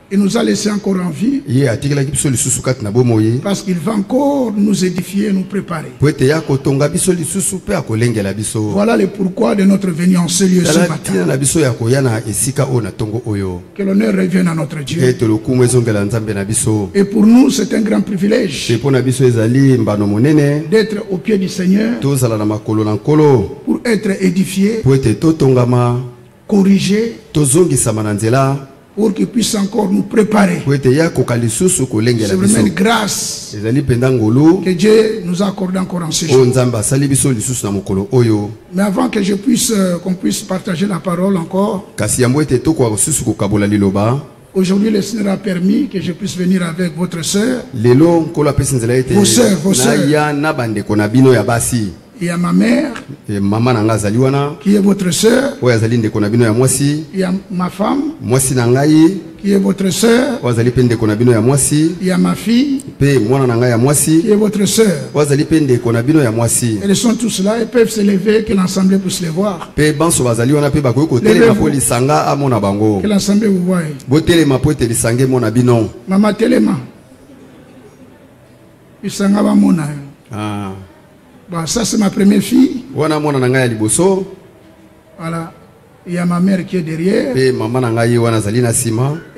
Il nous a laissé encore en vie. Parce qu'il va encore nous édifier, nous préparer. Voilà le pourquoi de notre venue en ce lieu ce matin. Que l'honneur revienne à notre Dieu. Et pour nous, c'est un grand privilège d'être au pied du Seigneur pour être édifié, corrigé, pour qu'il puisse encore nous préparer. C'est vraiment une grâce que Dieu nous a accordé encore en ce jour. Mais avant que qu'on puisse partager la parole encore, aujourd'hui le Seigneur a permis que je puisse venir avec votre sœur, vos sœurs. Il y a ma mère qui est votre sœur. Il y a ma femme qui est votre sœur. Il y a ma fille qui est votre sœur. Elles sont tous là et peuvent se lever, que l'ensemble puisse les voir. Que l'ensemble vous voie. Maman Telema. Bon, ça c'est ma première fille. Voilà. Il y a ma mère qui est derrière. Et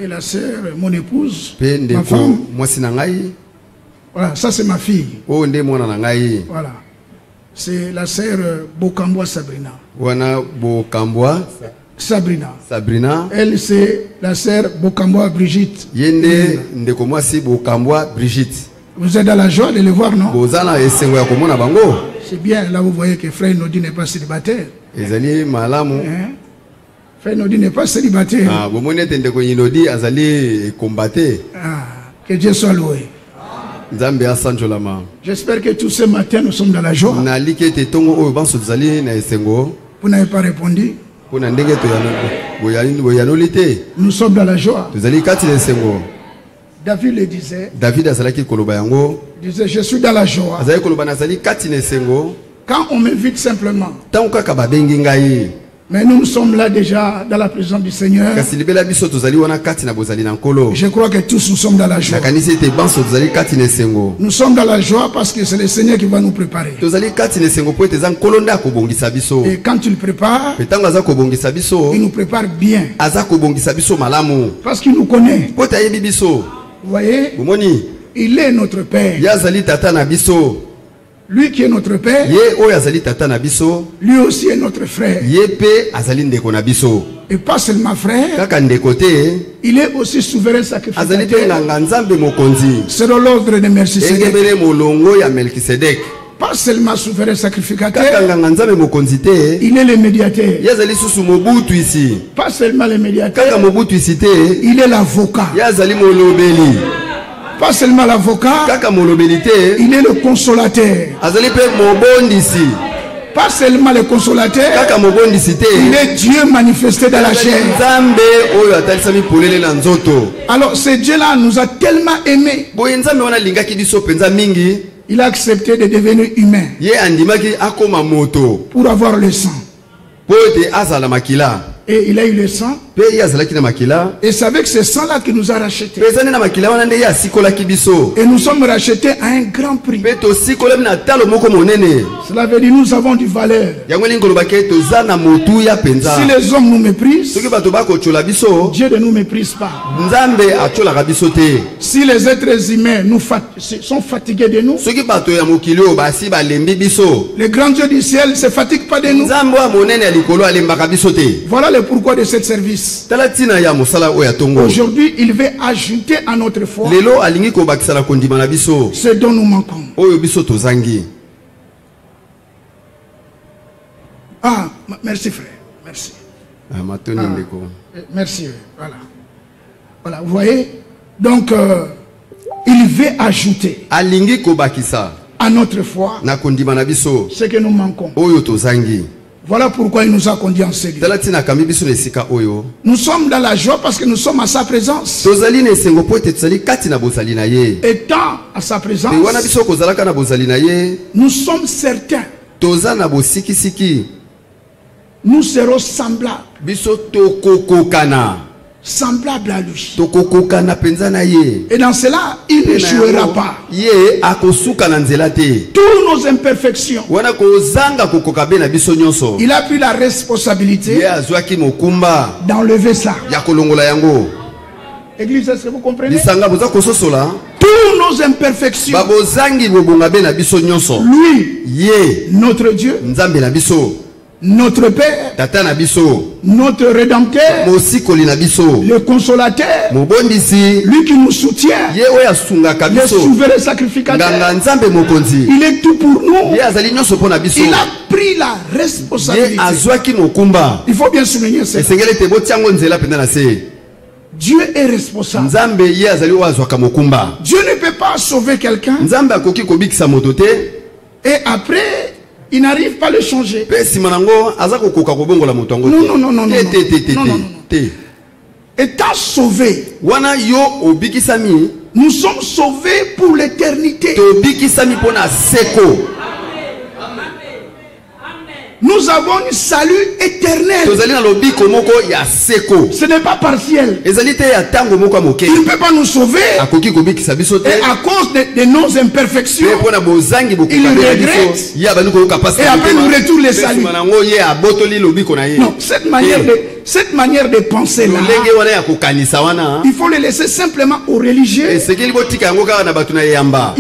la sœur, mon épouse. Ma femme. Voilà, ça c'est ma fille. Voilà. C'est la sœur Bokamboa Sabrina. Sabrina. Elle c'est la sœur Bokamboa Brigitte. Vous êtes dans la joie de le voir, non? C'est bien, là vous voyez que Frère Nodi n'est pas célibataire. Frère Nodi n'est pas célibataire. Que Dieu soit loué. J'espère que tous ces matins nous sommes dans la joie. Vous n'avez pas répondu. Nous sommes dans la joie. David le disait. Disait, je suis dans la joie. Quand on m'invite simplement. Mais nous sommes là déjà dans la présence du Seigneur. Je crois que tous nous sommes dans la joie. Nous sommes dans la joie parce que c'est le Seigneur qui va nous préparer. Et quand il prépare, il nous prépare bien. Parce qu'il nous connaît. Vous voyez, il est notre Père. Lui qui est notre Père, lui aussi est notre frère. Et pas seulement frère, il est aussi souverain sacrificateur. Selon l'ordre de Melchisédek. Pas seulement souverain sacrificateur, il est le médiateur. Pas seulement le médiateur, il est l'avocat. Pas seulement l'avocat, il est le consolateur. Pas seulement le consolateur, il est Dieu manifesté dans la chair. Alors ce Dieu-là nous a tellement aimés. Il a accepté de devenir humain pour avoir le sang. Et il a eu le sang. Et c'est avec ce sang-là qu'il nous a rachetés. Et nous sommes rachetés à un grand prix. Cela veut dire que nous avons du valeur. Si les hommes nous méprisent, Dieu ne nous méprise pas. Si les êtres humains sont fatigués de nous, le grand Dieu du ciel ne se fatigue pas de nous. Voilà le pourquoi de ce service. Aujourd'hui, il veut ajouter à notre foi ce dont nous manquons. Ah, merci frère. Merci. Merci. Voilà, vous voyez. Donc, il veut ajouter à notre foi ce que nous manquons. Voilà pourquoi il nous a conduits en ce lieu. Nous sommes dans la joie parce que nous sommes à sa présence. Étant à sa présence, nous sommes certains. Nous serons semblables semblable à lui. Et dans cela, il ne jouera pas. Toutes nos imperfections. Il a pris la responsabilité d'enlever ça. Église, est-ce que vous comprenez? Toutes nos imperfections. Lui, notre Dieu, notre Père, notre Rédempteur, le Consolateur, lui qui nous soutient, le souverain sacrificateur, il est tout pour nous. Il a pris la responsabilité. Il faut bien souligner ça. Dieu est responsable. Dieu ne peut pas sauver quelqu'un et après il n'arrive pas à le changer. Non. Étant sauvé, nous sommes sauvés pour l'éternité. Nous avons un salut éternel. Ce n'est pas partiel. Il ne peut pas nous sauver. Et à cause de nos imperfections, il regrette. Et après nous retourne le salut. Non, cette manière de penser là, il faut le laisser simplement aux religieux. Il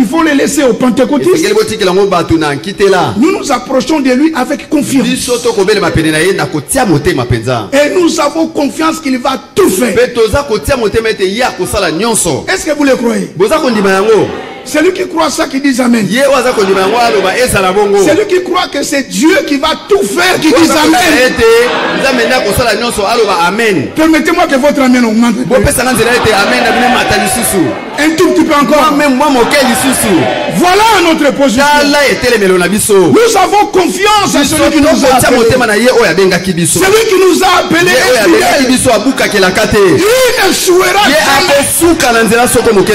faut le laisser aux pentecôtistes. Nous nous approchons de lui avec confiance. Et nous avons confiance qu'il va tout faire. Est-ce que vous le croyez? Celui qui croit ça qui dit Amen. Celui qui croit que c'est Dieu qui va tout faire qui dit Amen. Permettez-moi que votre Amen augmente. Un tout petit peu encore. Voilà notre position. Nous avons confiance en celui qui nous a appelés. Celui qui nous a appelés. Il ne jouera jamais.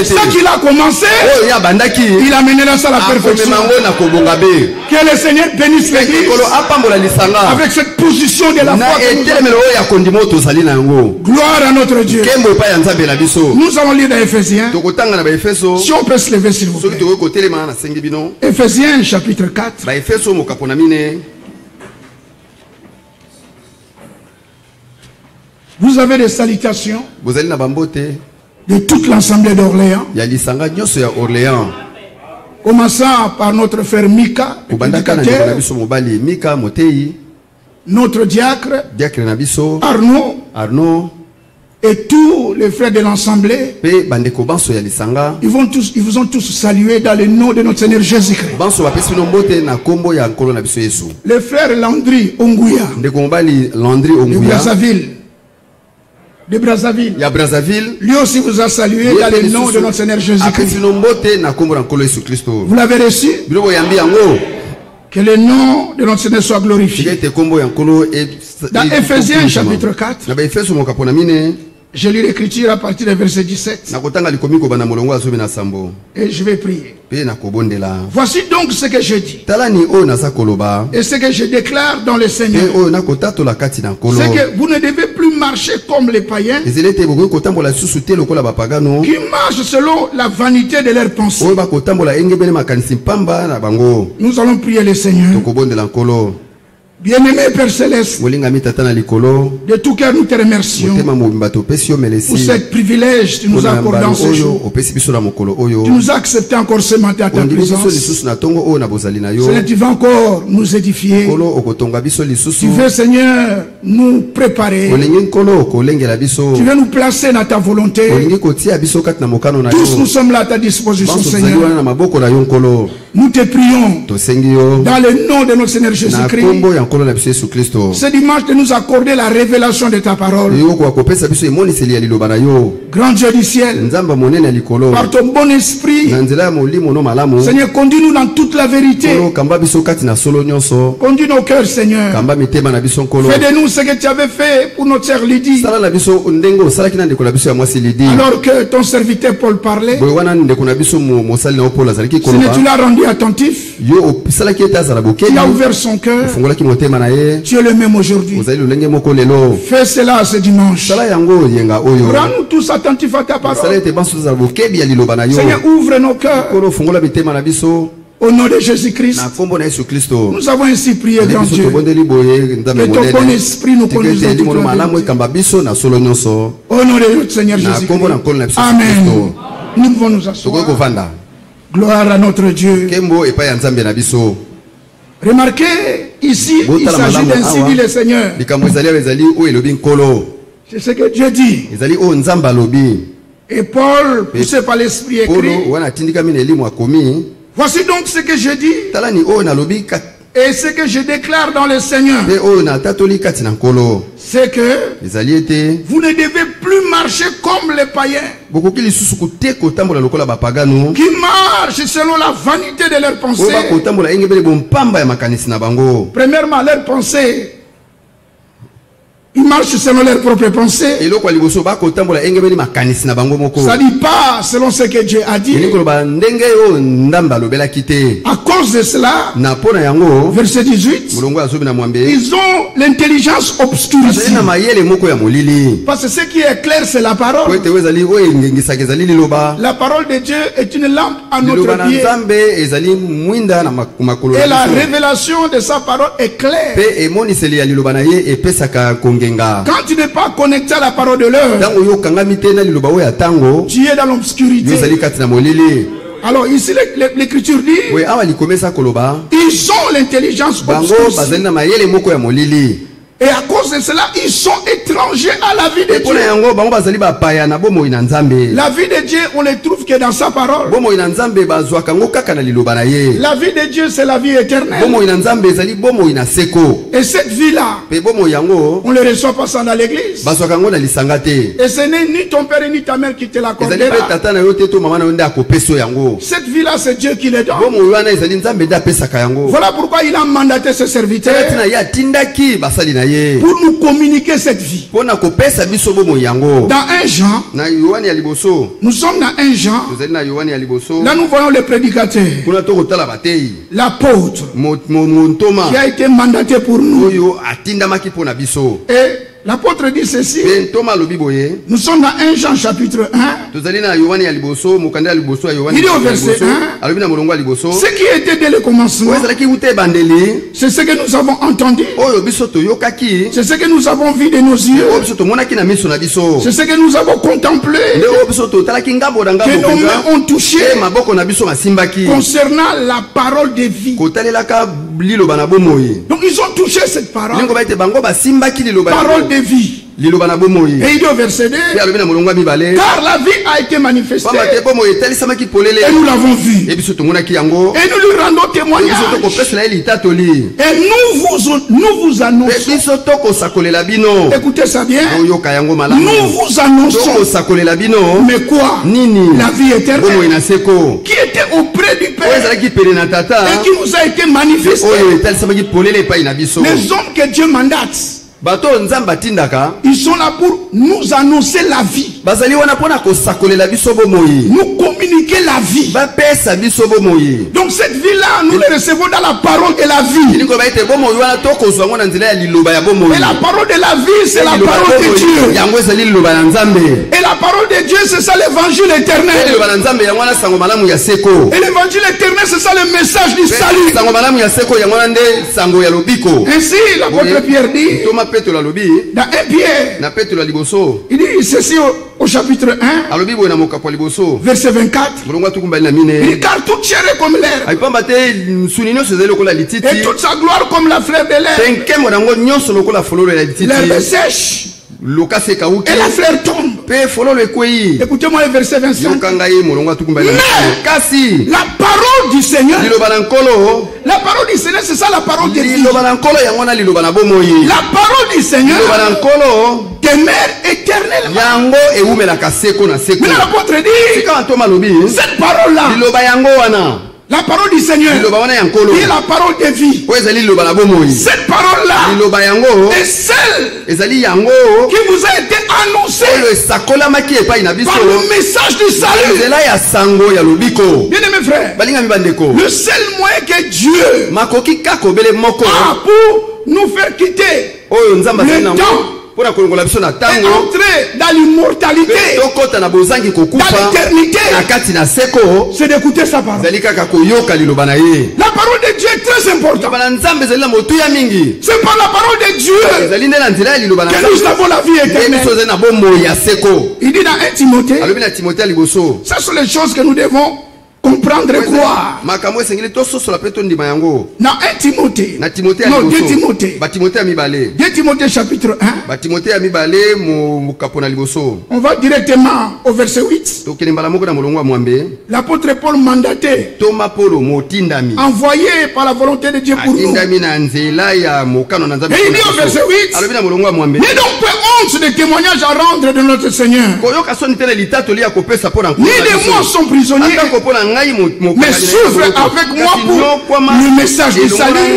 Ce qu'il a commencé, il amènera ça à la perfection. Que le Seigneur bénisse l'Église avec cette position de la foi. Gloire à notre Dieu. Nous allons lire dans Éphésiens. Si on peut se lever s'il vous plaît. Éphésiens chapitre 4. Vous avez des salutations de toute l'assemblée d'Orléans. Commençant par notre frère Mika, notre diacre, Arnaud, et tous les frères de l'assemblée. Ils vous ont tous salué dans le nom de notre Seigneur Jésus-Christ. Le frère Landry Ongouya de Brazzaville. Lui aussi vous a salué dans le nom de notre Seigneur Jésus-Christ. Vous l'avez reçu? Que le nom de notre Seigneur soit glorifié. Dans Éphésiens chapitre 4, je lis l'écriture à partir du verset 17. Et je vais prier. Voici donc ce que je dis. Et ce que je déclare dans le Seigneur. C'est que vous ne devez plus marcher comme les païens qui marchent selon la vanité de leurs pensées. Nous allons prier le Seigneur. Bien-aimé Père Céleste, de tout cœur nous te remercions pour ce privilège que tu nous as accordé en ce jour. Tu nous as accepté encore ce matin à ta présence. Seigneur, tu vas encore nous édifier. Tu veux, Seigneur, nous préparer. Tu veux nous placer dans ta volonté. Tous nous sommes là à ta disposition, Seigneur. Nous te prions dans le nom de notre Seigneur Jésus-Christ. Ce dimanche de nous accorder la révélation de ta parole. Grand Dieu du ciel, par ton bon esprit, Seigneur, conduis-nous dans toute la vérité. Conduis nos cœurs, Seigneur. Fais de nous ce que tu avais fait pour notre sœur Lydie. Alors que ton serviteur Paul parlait, Seigneur, tu l'as rendu été attentif. Tu as ouvert son cœur. Tu es le même aujourd'hui. Fais cela ce dimanche. Rends-nous tous attentifs à ta parole. Seigneur, ouvre nos cœurs. Au nom de Jésus-Christ, nous avons ainsi prié, grand Dieu. Que ton bon esprit nous conduise dans toute la vérité. Au nom de notre Seigneur Jésus-Christ. Amen. Nous pouvons nous asseoir. Gloire à notre Dieu. Remarquez, ici, il s'agit d'ainsi dit le Seigneur. C'est ce que Dieu dit. Et Paul, poussé par l'Esprit, écrit: voici donc ce que je dis et ce que je déclare dans le Seigneur. C'est que vous ne devez plus marcher comme les païens qui marchent selon la vanité de leurs pensées. Premièrement, leurs pensées, ils marchent selon leurs propres pensées. Ça dit pas selon ce que Dieu a dit. À cause de cela, verset 18, ils ont l'intelligence obscurcie. Parce que ce qui est clair, c'est la parole. La parole de Dieu est une lampe à notre pied. Et la révélation de sa parole est claire. Quand tu n'es pas connecté à la parole de l'heure, tu es dans l'obscurité. Alors ici l'écriture dit, ils ont l'intelligence obscure. Et à cause de cela, ils sont étrangers à la vie de Dieu. La vie de Dieu, on ne trouve que dans sa parole. La vie de Dieu, c'est la vie éternelle. Et cette vie-là, on ne le reçoit pas ça dans l'église. Et ce n'est ni ton père ni ta mère qui te l'accordera. Cette vie-là, c'est Dieu qui le donne. Voilà pourquoi il a mandaté ses serviteurs pour nous communiquer cette vie. Dans 1 Jean, nous sommes dans 1 Jean. Là nous voyons le prédicateur, l'apôtre, qui a été mandaté pour nous. Et l'apôtre dit ceci. Nous sommes dans 1 Jean chapitre 1. Il dit au verset 1, ce qui était dès le commencement, c'est ce que nous avons entendu, c'est ce que nous avons vu de nos yeux, c'est ce que nous avons contemplé, que nos mains ont touché, concernant la parole de vie. Donc ils ont touché cette parole, parole de vie. Et il dit au verset 2, car la vie a été manifestée et nous l'avons vue et nous lui rendons témoignage et nous vous annonçons, écoutez ça bien, nous vous annonçons, mais quoi? La vie éternelle qui était auprès du Père et qui nous a été manifestée. Les hommes que Dieu mandate, ils sont là pour nous annoncer la vie, nous communiquer la vie. Donc cette vie-là, nous la recevons dans la parole de la vie. Et la parole de la vie, c'est la parole de Dieu. Et la parole de Dieu, c'est ça l'évangile éternel. Et l'évangile éternel, c'est ça le message du salut. Ainsi, l'apôtre Pierre dit, dans 1 Pierre, il dit ceci au chapitre 1, verset 24, il dit, car toute chair est comme l'air et toute sa gloire comme la fleur de l'herbe. L'herbe sèche et la fleur tombe. Écoutez-moi le verset 25. Mais la parole du Seigneur, la parole du Seigneur, c'est ça la parole de vie. La parole du Seigneur demeure éternellement. Mais l'apôtre dit, cette parole-là, La parole du Seigneur est la parole de vie. Cette parole-là est celle qui vous a été annoncée par le message du salut. Bien-aimés frères, le seul moyen que Dieu a pour nous faire quitter le temps et entrer dans l'immortalité, dans l'éternité, c'est d'écouter sa parole. La parole de Dieu est très importante. C'est par la parole de Dieu que nous avons la vie éternelle. Il dit dans 1 Timothée, ce sont les choses que nous devons comprendre et croire. Dans 1 Timothée, non, 2 Timothée. 2 Timothée chapitre 1. On va directement au verset 8. L'apôtre Paul mandaté, envoyé par la volonté de Dieu pour nous. Et il dit au verset 8, n'ayez donc pas honte des témoignages à rendre de notre Seigneur. Ni de moi sont prisonniers, mais souffre avec moi pour le message du salut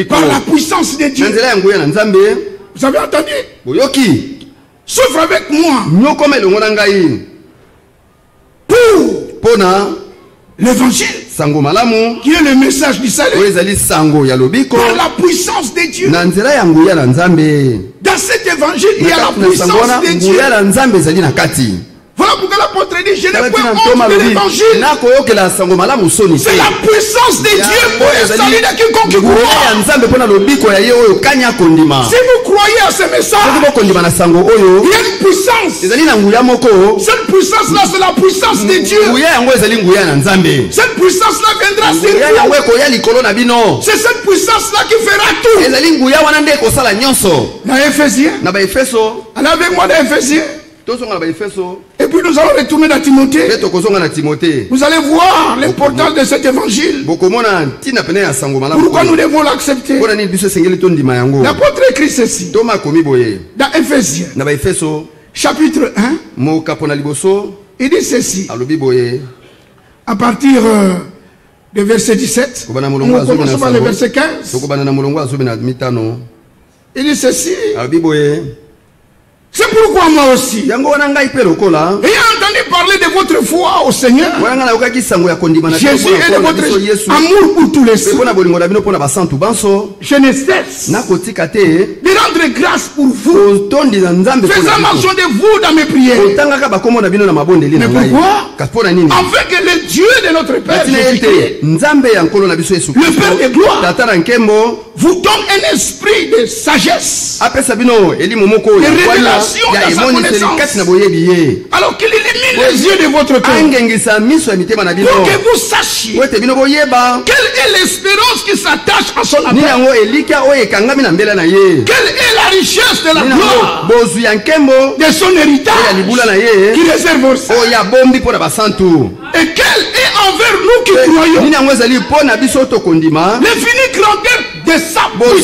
par la puissance de Dieu. Vous avez entendu? Souffre avec moi pour l'évangile qui est le message du salut par la puissance de Dieu. Dans cet évangile, il y a la puissance de Dieu. Voilà pourquoi l'apôtre dit, je n'ai pas honte de l'évangile. C'est la puissance de Dieu pour le salut de quiconque croit. Si vous croyez à ce message, il y a une puissance. Cette puissance-là, c'est la puissance de Dieu. Cette puissance-là viendra sur vous. C'est cette puissance-là qui fera tout. Dans Éphésiens, allez avec moi dans Éphésiens. Et puis nous allons retourner dans Timothée. Vous allez voir l'importance de cet évangile. Pourquoi nous devons l'accepter? L'apôtre écrit ceci dans Éphésiens chapitre 1. Il dit ceci à partir de verset 17. On commence par le verset 15. Il dit ceci. C'est pourquoi moi aussi, ayant entendu parler de votre foi au Seigneur, Jésus et de votre amour pour tous les saints, je ne cesse de rendre grâce pour vous, faisant mention de vous dans mes prières. Mais pourquoi? Afin que le Dieu de notre Père Jésus-Christ, le Père de gloire, vous donne un esprit de sagesse, de révélation dans sa connaissance, alors qu'il illumine les yeux de votre cœur, pour que vous sachiez quelle est l'espérance qui s'attache à son appel, quelle est la richesse de la gloire de son héritage qui réserve aux saints, et quelle est envers nous qui croyons l'infinie grandeur de sa puissance.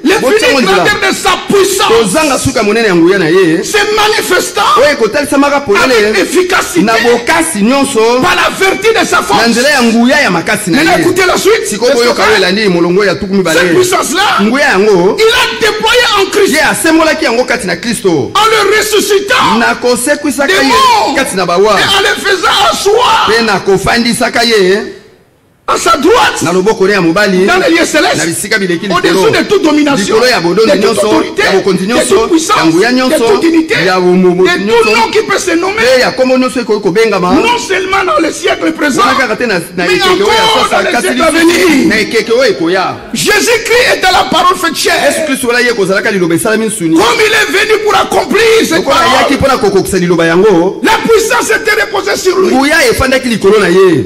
L'infinie grandeur de sa puissance se manifestant avec efficacité par la vertu de sa force. Maintenant écoutez la suite. Cette puissance-là, il a déployé en Christ, en le ressuscitant des morts et en le faisant asseoir à sa droite, dans les lieux célestes, au-dessus de toute domination, de toute autorité, de toute puissance, de toute dignité, de tout nom qui peut se nommer, non seulement dans le siècle présent, mais encore dans le siècle à venir. Jésus-Christ est la parole faite chair. Comme il est venu pour accomplir cette parole, la puissance était reposée sur lui,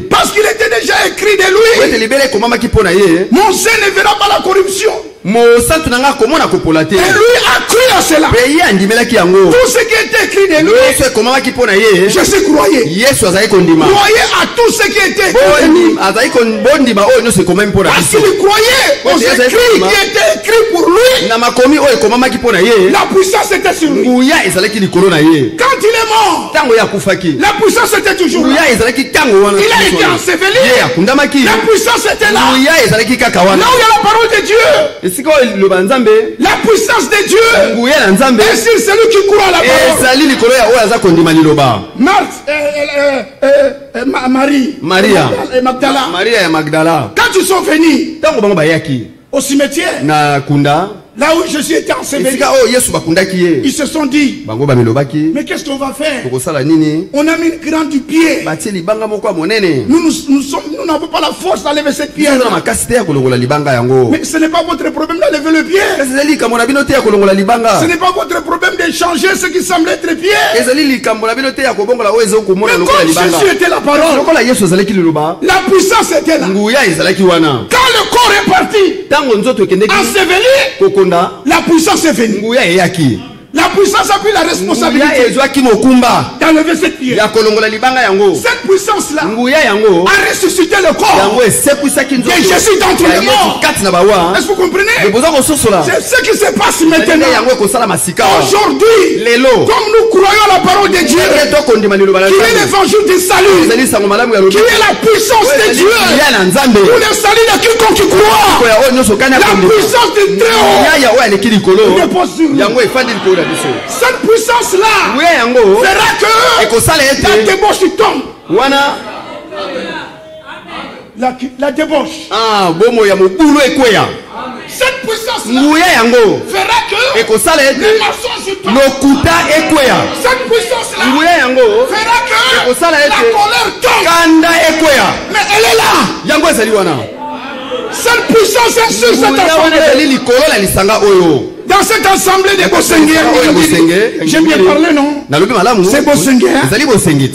parce qu'il était déjà écrit de lui. Mon sein ne verra pas la corruption. Et lui a cru à cela. Tout ce qui était écrit de lui. Jésus croyait. Croyait à tout ce qui était écrit. Parce qu'il croyait aux écrits qui étaient écrits pour lui. La puissance était sur lui. Quand il est mort, la puissance était toujours là. Il a été enseveli. La puissance était là. Là où il y a la parole de Dieu, la puissance de Dieu est sur celui qui croit à la parole. Maria et Magdala, quand ils sont venus au cimetière, là où Jésus était enseveli, ils se sont dit, mais qu'est-ce qu'on va faire? On a mis une grande pierre. Nous n'avons pas la force d'enlever cette pierre. Mais ce n'est pas votre problème d'enlever le pierre. Ce n'est pas votre problème de changer ce qui semble être pierre. Mais comme Jésus était la parole, la puissance était là. Quand le corps est parti, enseveli, la puissance est venue. La puissance a pris la responsabilité d'enlever cette pierre. Cette puissance-là a ressuscité le corps de Jésus d'entre les morts. Est-ce que vous comprenez? C'est ce qui se passe maintenant. Aujourd'hui, comme nous croyons à la parole de Dieu, qui est l'évangile du salut, qui est la puissance de Dieu pour le salut de quiconque croit, la puissance de Dieu repose sur nous. Cette puissance-là fera que la débauche tombe. La débauche. Cette puissance-là fera que les mensonges tombent. Cette puissance-là fera que la colère tombe. Mais elle est là. Cette puissance est sur cette assemblée. Dans cette assemblée de Bosengue, j'ai bien parlé, non? C'est Bosengue.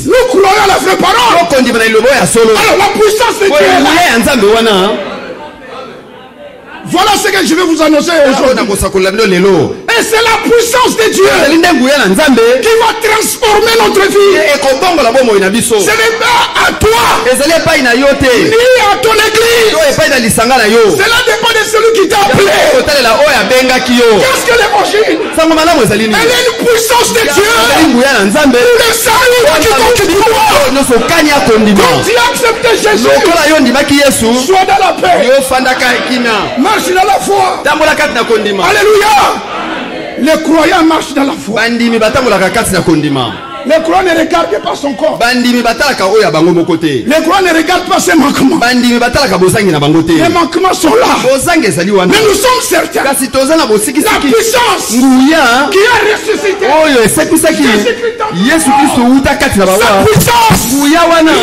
Nous croyons à la vraie parole. Alors la puissance de Dieu est là. Voilà ce que je vais vous annoncer aujourd'hui. Et c'est la puissance de Dieu qui va transformer notre vie. Ce n'est pas à toi ni à ton église. Cela dépend de celui qui t'a appelé. Qu'est-ce que l'évangile? Elle est une puissance de Dieu pour le salut de quiconque croit. Quand tu as accepté Jésus, sois dans la paix. Marche dans la foi. Alléluia. Les croyants marchent dans la foi. Les croyants ne regardent pas son corps. Les croyants ne regardent pas ses manquements. Les manquements sont là. Mais nous sommes certains. La puissance qui a ressuscité. Sa puissance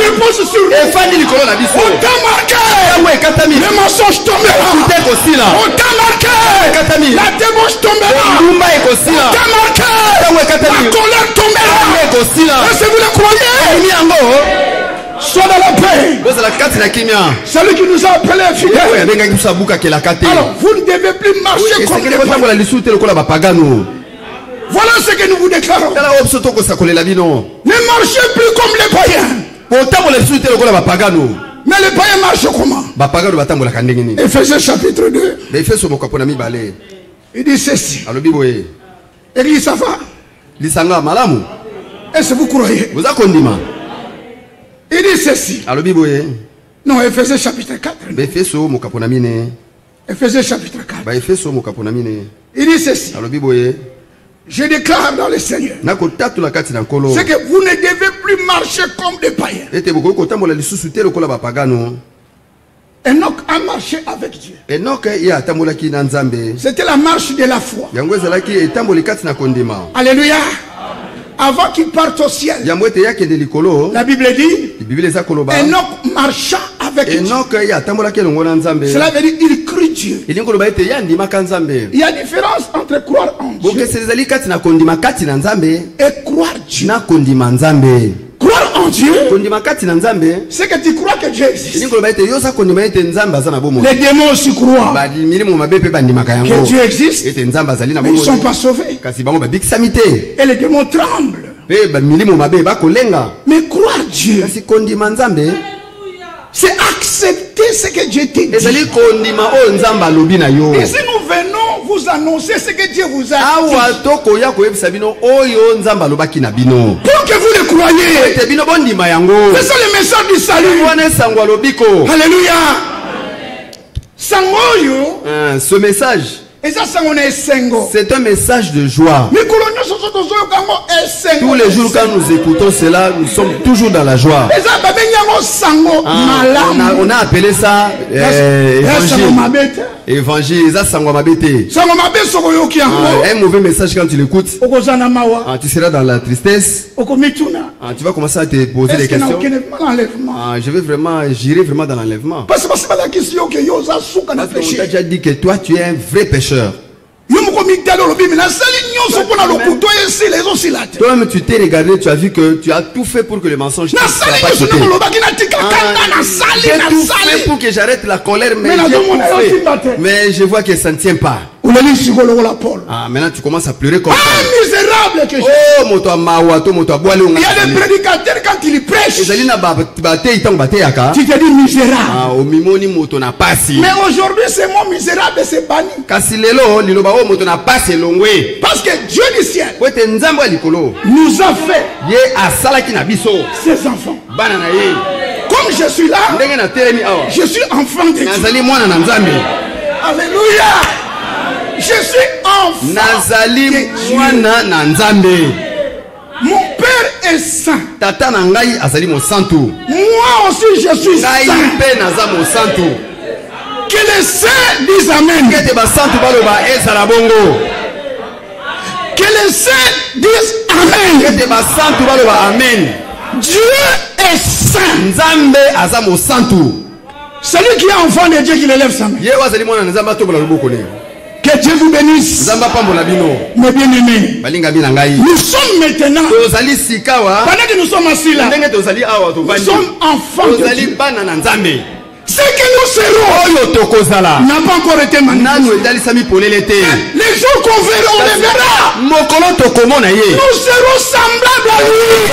repose sur nous. On t'a marqué. Les mensonges tombera. On t'a marqué. La débauche tombera. On t'a marqué. La colère tombera. Et si vous le croyez, sois dans la paix. Celui qui nous a appelés fidèles. Alors vous ne devez plus marcher comme les païens. Voilà ce que nous vous déclarons. Ne marchez plus comme les païens. Mais les païens marchent comment? Ephésiens chapitre 2. Il dit ceci. Église, ça va? Est-ce que vous croyez? Il dit ceci. Non, Ephésiens chapitre 4. Ephésiens chapitre 4. Il dit ceci. Je déclare dans le Seigneur. C'est que vous ne devez plus marcher comme des païens. Enoch a marché avec Dieu. C'était la marche de la foi. Alléluia. Avant qu'il parte au ciel, la Bible dit Enoch marcha avec Dieu. Cela veut dire il crut Dieu. Il y a différence entre croire en Dieu et croire Dieu. Croire en Dieu, c'est que tu crois que Dieu existe. Les démons aussi croient que Dieu existe, mais ils ne sont pas sauvés. Et les démons tremblent Mais croire Dieu, c'est accepter ce que Dieu te dit. Et si nous venons vous annoncer ce que Dieu vous a dit, pour que vous le croyez, c'est ça le message du salut. Alléluia. Ce message, c'est un message de joie. Tous les jours quand nous écoutons cela, nous sommes toujours dans la joie. On a appelé ça évangile. Un mauvais message quand tu l'écoutes, tu seras dans la tristesse. Tu vas commencer à te poser des questions. J'irai vraiment dans l'enlèvement. Parce qu'on t'a déjà dit que toi tu es un vrai pécheur. Toi-même tu t'es regardé, tu as vu que tu as tout fait pour que le mensonge ne soit pas quitté. J'ai tout fait pour que j'arrête la colère, mais je vois que ça ne tient pas. Maintenant tu commences à pleurer comme ça. Misérable que je suis. Il y a des prédicateurs quand ils prêchent, tu te dis misérable. Mais aujourd'hui ce mot misérable c'est banni. Parce que Dieu du ciel nous a fait ses enfants. Comme je suis là, je suis enfant de Dieu. Alléluia. Je suis enfant de Dieu. Mon père est saint. Moi aussi je suis saint. Que les saints disent amen. Que les saints disent amen. Dieu est saint. Celui qui est enfant de Dieu qui lève sa main. Que Dieu vous bénisse. Mes bien-aimés, nous sommes maintenant, pendant que nous sommes assis là, nous sommes enfants de Dieu. Ce que nous serons n'a pas encore été manifesté. Les jours qu'on verra, on les verra. Nous serons semblables à lui.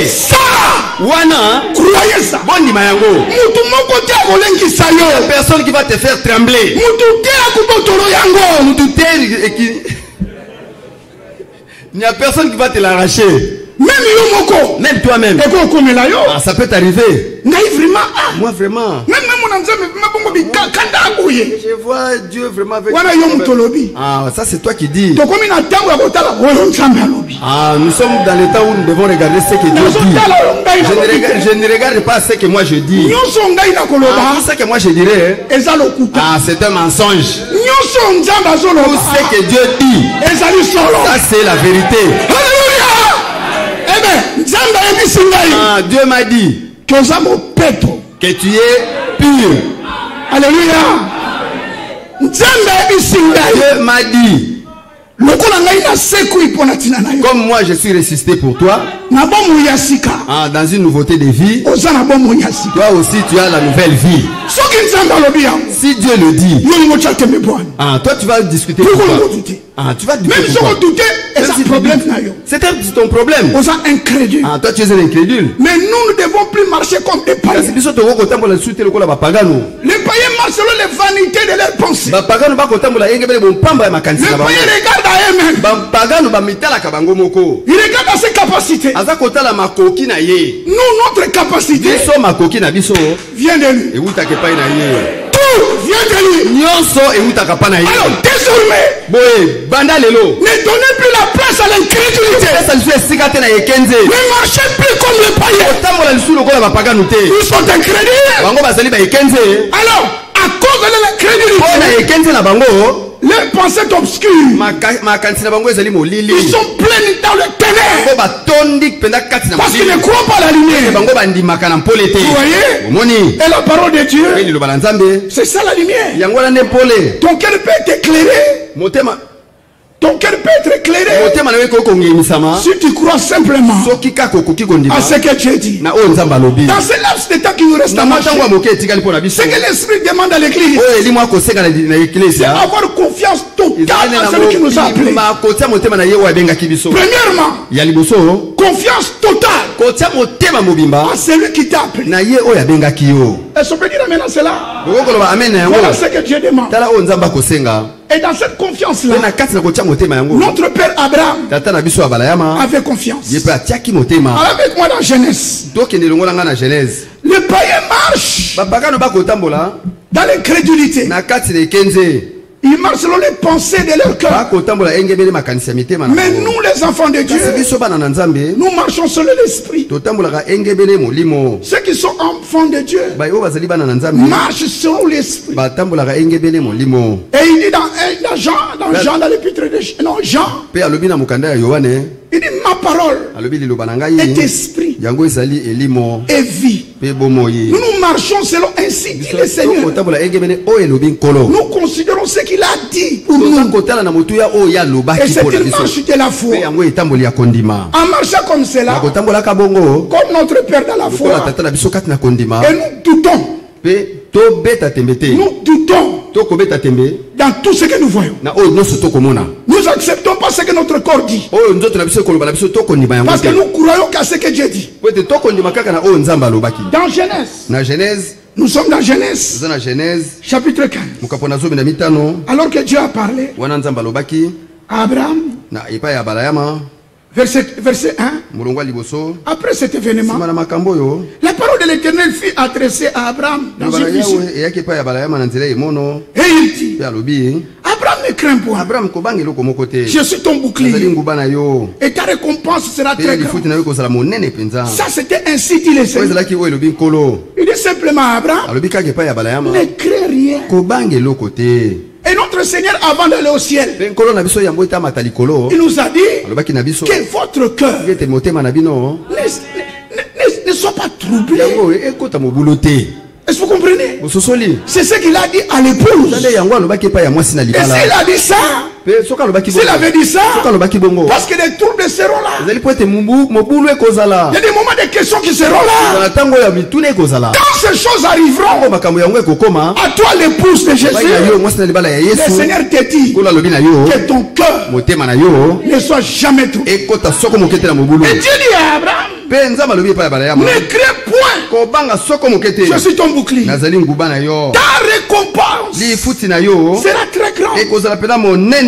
Ça, croyez ça. Personne qui va te faire trembler. Il n'y a personne qui va te l'arracher. Même toi-même. Ça peut t'arriver. Moi vraiment. Je vois Dieu vraiment avec toi. Ça c'est toi qui dis. Nous sommes dans le temps où nous devons regarder ce que Dieu dit. Je ne regarde pas ce que moi je dis. Tout ce que moi je dirais, c'est un mensonge. Tout ce que Dieu dit, ça c'est la vérité. Dieu m'a dit que tu es pur. Alléluia. Dieu m'a dit, comme moi je suis ressuscité pour toi, dans une nouveauté de vie, toi aussi tu as la nouvelle vie. Si Dieu le dit, toi tu vas discuter pour toi. Tu vas même si on douter, c'est ton problème. Toi tu es un incrédule. Mais nous ne devons plus marcher comme des païens. Les païens marchent selon les vanités de leurs pensées. Les païens regardent à eux-mêmes. Ils regardent à ses capacités. Nous, notre capacité vient de lui. Vient de lui. Alors désormais, ne donnez plus la place à l'incrédulité. Ne marchez plus comme les païens. Ils sont incrédules. Alors, à cause de l'incrédulité, leurs pensées obscures, ils sont pleins dans le ténèbre parce qu'ils ne croient pas à la lumière. Vous voyez? Et la parole de Dieu, c'est ça la lumière. Ton cœur peut être éclairé. Ton cœur peut être éclairé si tu crois simplement à ce que Dieu dit, dans ce laps de temps qui nous reste à marcher, ce que l'Esprit demande à l'Église, c'est avoir confiance totale à celui qui nous a appelés. Premièrement, confiance totale à celui qui t'a appelé. Est-ce qu'on peut dire amen à cela? Voilà ce que Dieu demande. Et dans cette confiance-là, notre père Abraham avait confiance. Alors avec moi dans Genèse, le païen marche dans l'incrédulité. Ils marchent selon les pensées de leur cœur. Mais nous, les enfants de Dieu, nous marchons selon l'esprit. Ceux qui sont enfants de Dieu marchent selon l'esprit. Et il dit dans Jean, dans l'épître de Jean, il dit ma parole est esprit et vie. Nous nous marchons selon ainsi dit le Seigneur. Nous considérons ce qu'il a dit pour nous. Et c'est une marche de la foi. En marchant comme cela, comme notre Père dans la foi, et nous doutons. Nous doutons dans tout ce que nous voyons. Nous acceptons pas ce que notre corps dit. Parce que nous croyons qu'à ce que Dieu dit. Dans Genèse, nous sommes dans Genèse, chapitre 15. Alors que Dieu a parlé à Abraham, verset 1. Après cet événement, la parole de l'Éternel fut adressée à Abraham dans une vision. Et il dit, Abraham ne crains point. Je suis ton bouclier. Et ta récompense sera très grande. Ça, c'était ainsi dit le Seigneur. Il dit simplement à Abraham, ne crains rien. Et notre Seigneur, avant d'aller au ciel, il nous a dit que votre cœur ne soit pas troublé. Est-ce que vous comprenez? C'est ce qu'il a dit à l'épouse. Et s'il a dit ça, s'il avait dit ça, parce que les troubles seront là. Il y a des moments de questions qui seront là. Quand ces choses arriveront, à toi l'épouse de Jésus, le Seigneur te dit que ton cœur ne soit jamais troublé. Et Dieu dit à Abraham, ne crains point. Je suis ton bouclier. Ta récompense sera très grande.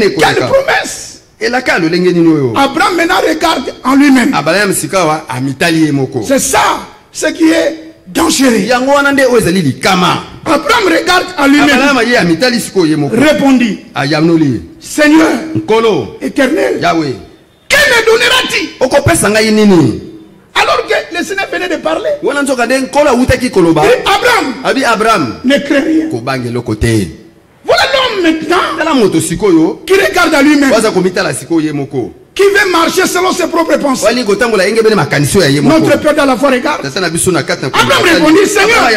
Quelle promesse! Abraham maintenant regarde en lui-même. C'est ça ce qui est dangereux. Abraham regarde en lui-même. Répondit, Seigneur éternel, que me donneras-tu? Alors que le Seigneur venait de parler, Abraham ne craint rien. Voilà l'homme maintenant qui regarde à lui-même, qui veut marcher selon ses propres pensées. Notre Père dans la foi regarde. Abraham répondit, Seigneur,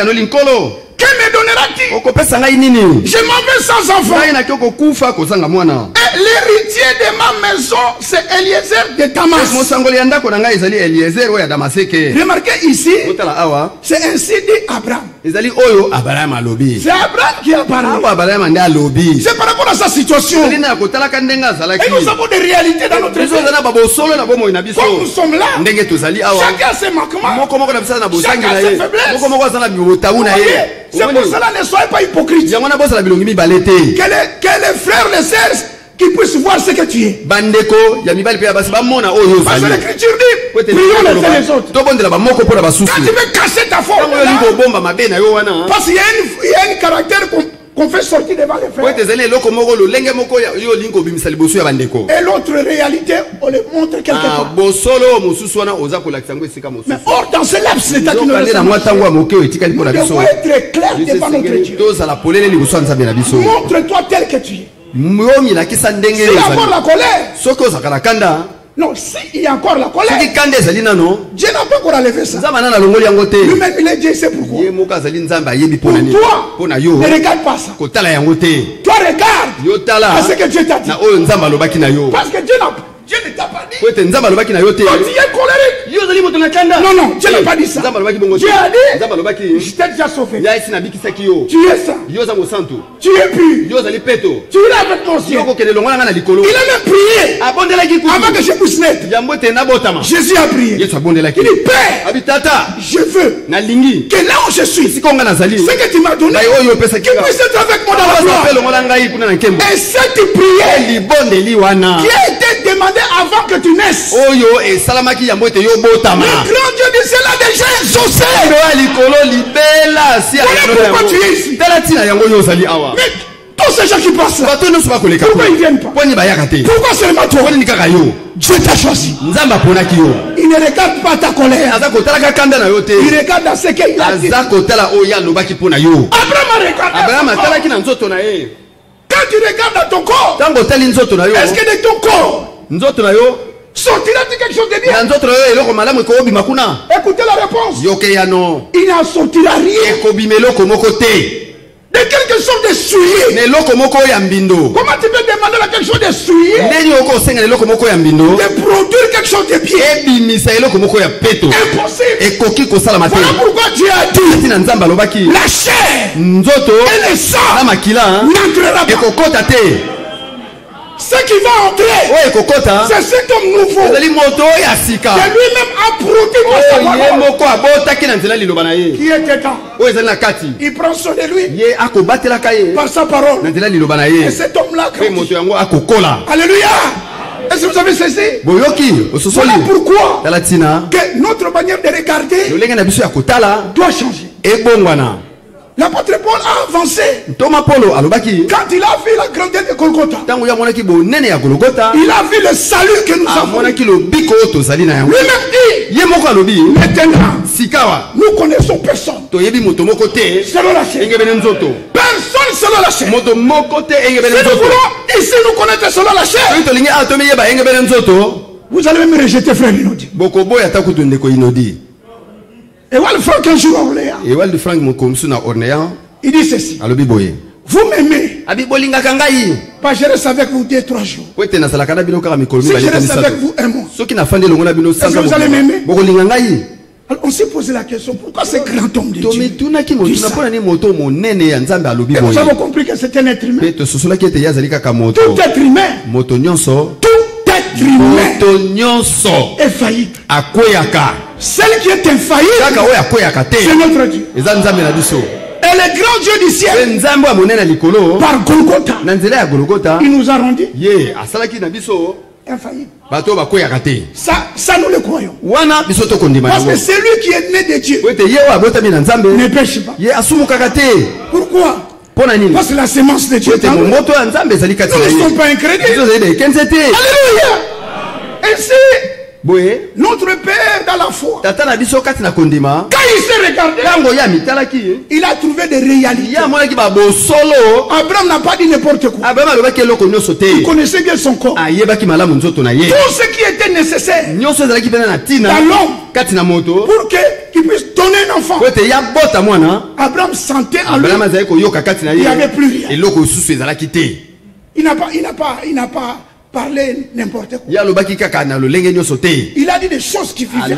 que me donneras-tu? Je m'en vais sans enfant. Et l'héritier de ma maison, c'est Eliezer de Damas. Remarquez ici, c'est ainsi dit Abraham. C'est Abraham qui a parlé. C'est par rapport à sa situation. Et nous avons des réalités dans notre vie. Comme nous sommes là, chacun a ses manquements, chacun a ses faiblesses. C'est pour cela, ne soyez pas hypocrites. Que les frères, les sœurs qui puissent voir ce que tu es. Parce que l'Écriture dit, prions les uns les autres. Quand tu veux casser ta forme, parce qu'il y a un caractère qu'on fait sortir devant les frères. Et l'autre réalité, on les montre quelque part. Mais or, dans ce laps de temps qui nous reste, nous devons être clairs devant notre Dieu. Montre-toi tel que tu es. S'il y a encore la colère, non, s'il y a encore la colère, Dieu n'a pas encore enlevé ça. Lui-même, il est Dieu, c'est pourquoi. Pour toi, ne regarde pas ça. Toi, regarde à ce que Dieu t'a dit. Parce que Dieu ne t'a Quand tu es colérique. Non, non, Dieu n'a pas dit ça. Dieu a dit, je t'ai déjà sauvé. Tu es ça. Tu es pur. Tu es là avec ton ciel. Il a même prié avant que je puisse naître. Jésus a prié. Il dit, Père, je veux que là où je suis, ce que tu m'as donné, qu'il puisse être avec moi dans la gloire. Et cette prière qui a été demandée avant que tu naisses, le grand Dieu dit, c'est là déjà exaucé. Voilà pourquoi tu es ici. Mais tous ces gens qui passent là, pourquoi ils ne viennent pas? Pourquoi seulement toi? Dieu t'a choisi. Il ne regarde pas ta colère. Il regarde à ce qu'il a dit. Abraham a regardé. Quand tu regardes à ton corps, est-ce que de ton corps sortira-t-il quelque chose de bien? Écoutez la réponse. Il n'en sortira rien. De quelque chose de souillé. Comment tu peux demander à quelque chose de souillé? De produire quelque chose de bien. Impossible. Voilà pourquoi Dieu a dit, la chair et le sang n'entrera pas. Ce qui va entrer, c'est cet homme nouveau. C'est lui-même a produit qui était quand il prend soin de lui par sa parole. Et cet homme-là grandit. Alléluia. Est-ce que vous avez saisi? Voilà pourquoi que notre manière de regarder doit changer. L'apôtre Paul a avancé. Quand il a vu la grandeur de Golgotha, il a vu le salut que nous avons. Lui-même dit, maintenant, nous connaissons personne selon la chair. Personne selon la chair. Si nous voulons ici nous connaître selon la chair, vous allez même rejeter frère Inodi. Et Franck un jour à Orléans, il dit ceci. Vous m'aimez. Pas je reste avec vous 2-3 jours. Si je reste avec vous un mois, est-ce que vous allez m'aimer? Alors on s'est posé la question, pourquoi ce grand homme de Dieu dit ça? Et nous avons compris que c'était un être humain. Tout être humain est faillible. Celle qui est infaillible, c'est notre Dieu. Et le grand Dieu du ciel, par Golgotha, il nous a rendu infaillible. Ça nous le croyons. Parce que celui qui est né de Dieu ne pêche pas. Pourquoi? Parce que la sémence de Dieu est en nous. Nous ne sommes pas incrédules. Alléluia. Ainsi, notre Père dans la foi, quand il s'est regardé, il a trouvé des réalités. Abraham n'a pas dit n'importe quoi. Il connaissait bien son corps. Tout ce qui était nécessaire dans l'homme pour qu'il puisse donner un enfant. Abraham sentait en lui qu'il n'y avait plus rien. Il n'a pas parler n'importe quoi. Il a dit des choses qui vivaient. Il a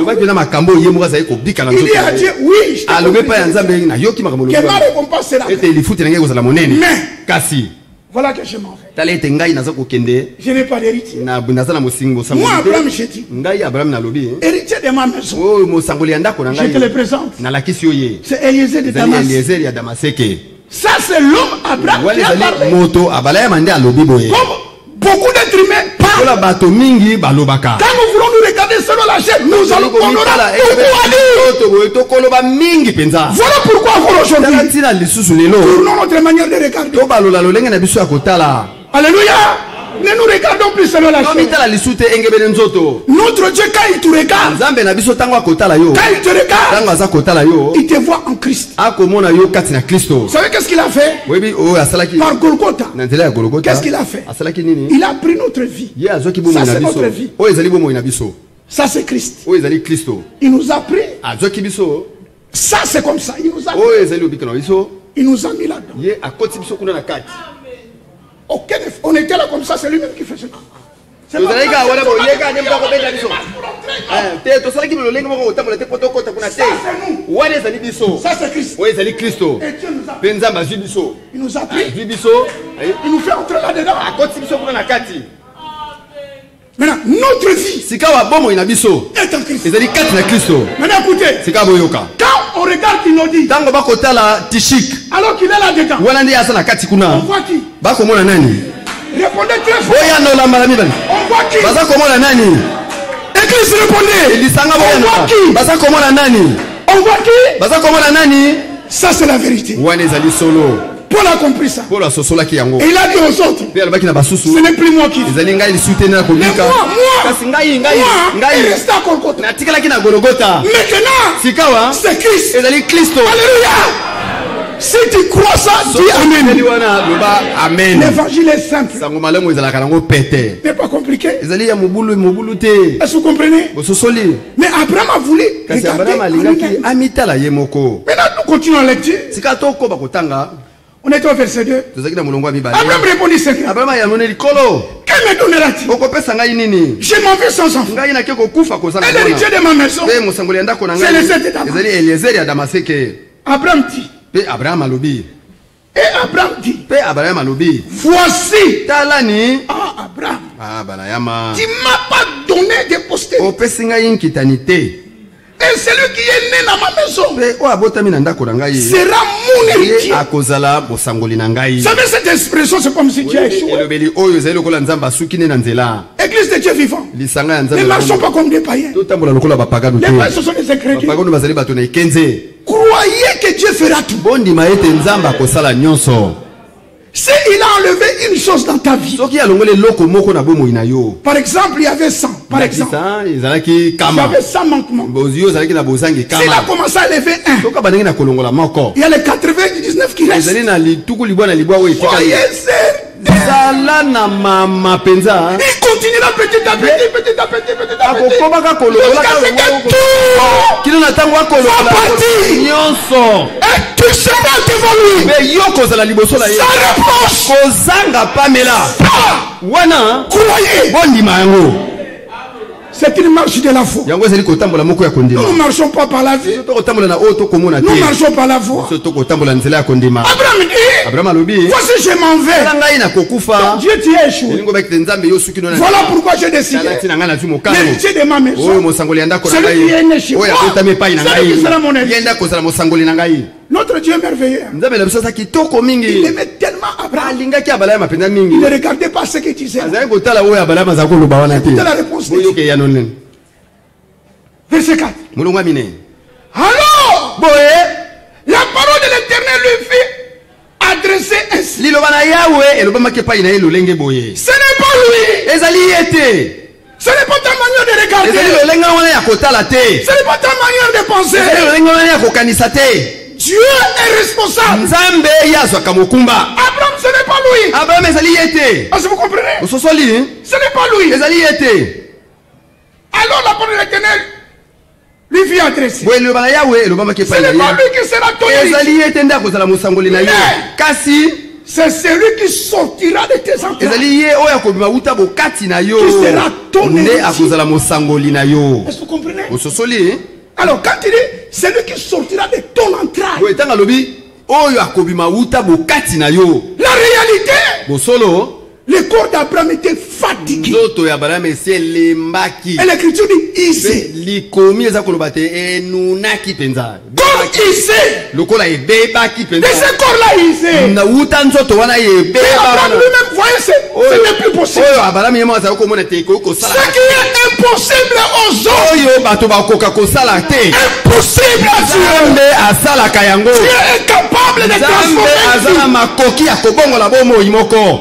dit oui, que ma récompense sera. Mais voilà que je m'en vais. Je n'ai pas d'héritier. Moi Abraham j'ai dit, héritier de ma maison, je te le présente. C'est Eliezer de Damas. Ça c'est l'homme Abraham qui a parlé. Beaucoup d'êtres humains parlent. Quand nous voulons nous regarder selon la chair, nous allons beaucoup à dire. Voilà pourquoi aujourd'hui, tournons notre manière de regarder. Alléluia. Ne nous regardons plus selon la chair. Notre Dieu, quand il te regarde, il te voit en Christ. Vous savez qu'est-ce qu'il a fait? Par Golgotha. Qu'est-ce qu'il a fait? Il a pris notre vie. Ça c'est notre vie. Ça c'est Christ. Il nous a pris. Ça c'est comme ça. Il nous a pris. Il nous a mis là-dedans. On était là comme ça, c'est lui-même qui fait ça. c'est Christ. Il nous a pris. Il nous fait entrer là-dedans. Maintenant, notre vie est en Christ. Maintenant, écoutez. Quand on regarde qui nous dit, alors qu'il est là-dedans, on voit qui? Répondez très fort. On voit qui? Église, répondez. On voit qui? Ça, c'est la vérité. Paul a compris ça. Et il a dit aux autres, ce n'est plus moi qui vis. Mais moi, il reste à Golgotha. Maintenant, c'est Christ. Alléluia. Si tu crois ça, dis Amen. L'évangile est simple. n'est pas compliqué. Est-ce que vous comprenez? Mais Abraham a voulu regarder. Maintenant, nous continuons la lecture. On est au verset 2. Abraham répondit simplement. Quel me donnera-t-il? Je m'en vais sans enfant. Et l'héritier de ma maison, c'est le Abraham dit. Abraham dit. Voici. Abraham. Tu m'as pas donné de postérité. Et celui qui est né dans ma maison sera mon héritier. Vous savez cette expression, c'est comme si tu as échoué. Église de Dieu vivant. Ne marchons pas comme des païens. Les païens, ce sont des incrédules. Croyez que Dieu fera tout. Si il a enlevé une chose dans ta vie, par exemple, il y avait 100. Par exemple, il y avait 100 manquements. S'il a commencé à lever un, il y a les 99 qui restent. Voyez, il continuera petit à petit. Jusqu'à ce que tout va partir. Et tu seras devant lui. Sa réponse. Croyez. C'est une marche de la foi. Nous ne marchons pas par la vie. Nous marchons par la foi. Abraham dit, voici je m'en vais. Dieu t'y a échoué. Voilà pourquoi j'ai décidé. L'héritier de ma maison. Celui qui est né chez moi. Celui qui sera mon héritier. Notre Dieu est merveilleux. Il aimait tellement Abraham. Il ne regardait pas ce qu'il disait. Écoutez la réponse de Dieu. Verset 4. Alors, la parole de l'Éternel lui fit adresser ainsi. Ce n'est pas lui. Ce n'est pas ta manière de regarder. Ce n'est pas ta manière de penser. Dieu est responsable. Abraham, ce n'est pas lui. Est-ce que vous comprenez? Ce n'est pas lui. Alors la parole de l'Éternel lui fit adresser. Ce n'est pas lui qui sera ton héritier. C'est celui qui sortira de tes entrailles qui sera ton héritier. Est-ce que vous comprenez? Alors quand il dit celui qui sortira de ton entraille, la réalité, le corps d'Abraham était fatigué. Et l'écriture dit isé. Corps isé. Et ce corps-là isé. Et Abraham lui-même voyait ce n'est plus possible. Ce qui est impossible aux autres, impossible à Dieu. Dieu est capable de transformer.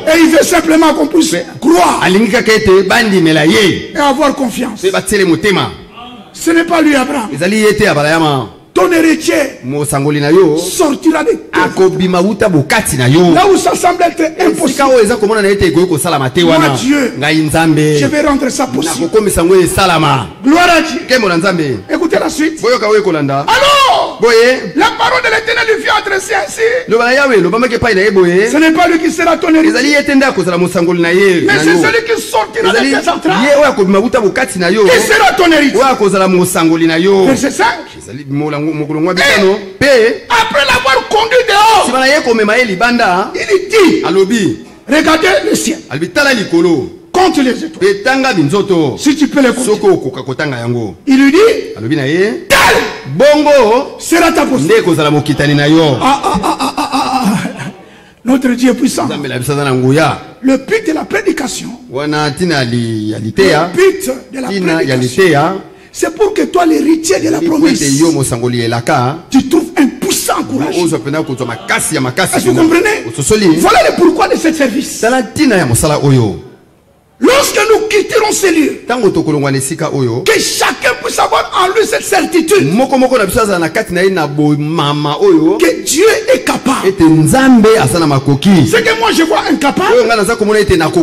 Et il veut simplement qu'on puisse croire et avoir confiance. Ce n'est pas lui, Abraham. Ton héritier sortira de là où ça semble être impossible. Moi, Dieu, je vais rendre ça possible. Gloire à Dieu. Écoutez la suite. Alors, La parole de l'Éternel lui vient adresser ainsi. Ce n'est pas lui qui sera ton héritier, mais c'est celui qui sortira de tes entrailles qui sera ton héritier. Verset 5. Et après l'avoir conduit dehors, il dit, regardez le ciel, compte les étoiles, si tu peux les compter. Il lui dit, tel sera ta postérité. Notre Dieu est puissant. Le but de la prédication, c'est pour que toi, l'héritier de la promesse, tu trouves un puissant courage. Est-ce que vous comprenez? Voilà le pourquoi de ce service. Lorsque nous quitterons ces lieux, que chacun puisse avoir en lui cette certitude que Dieu est capable. Ce que moi je vois incapable,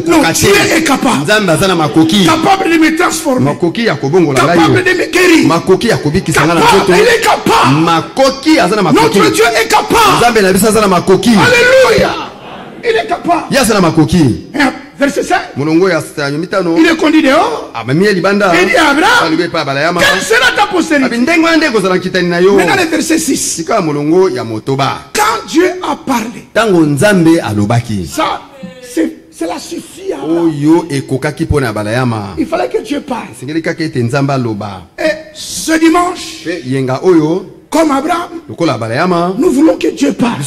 non, Dieu est capable. Capable de me transformer, capable de me guérir, capable, il est capable. Notre Dieu est capable. Alléluia. Il est capable. Verset 5. Il est conduit dehors. Il dit à Abraham, quelle sera ta postérité? Maintenant le verset 6. Quand Dieu a parlé, ça, cela suffit à Abraham. Il fallait que Dieu parle. Et ce dimanche, comme Abraham, nous voulons que Dieu parle.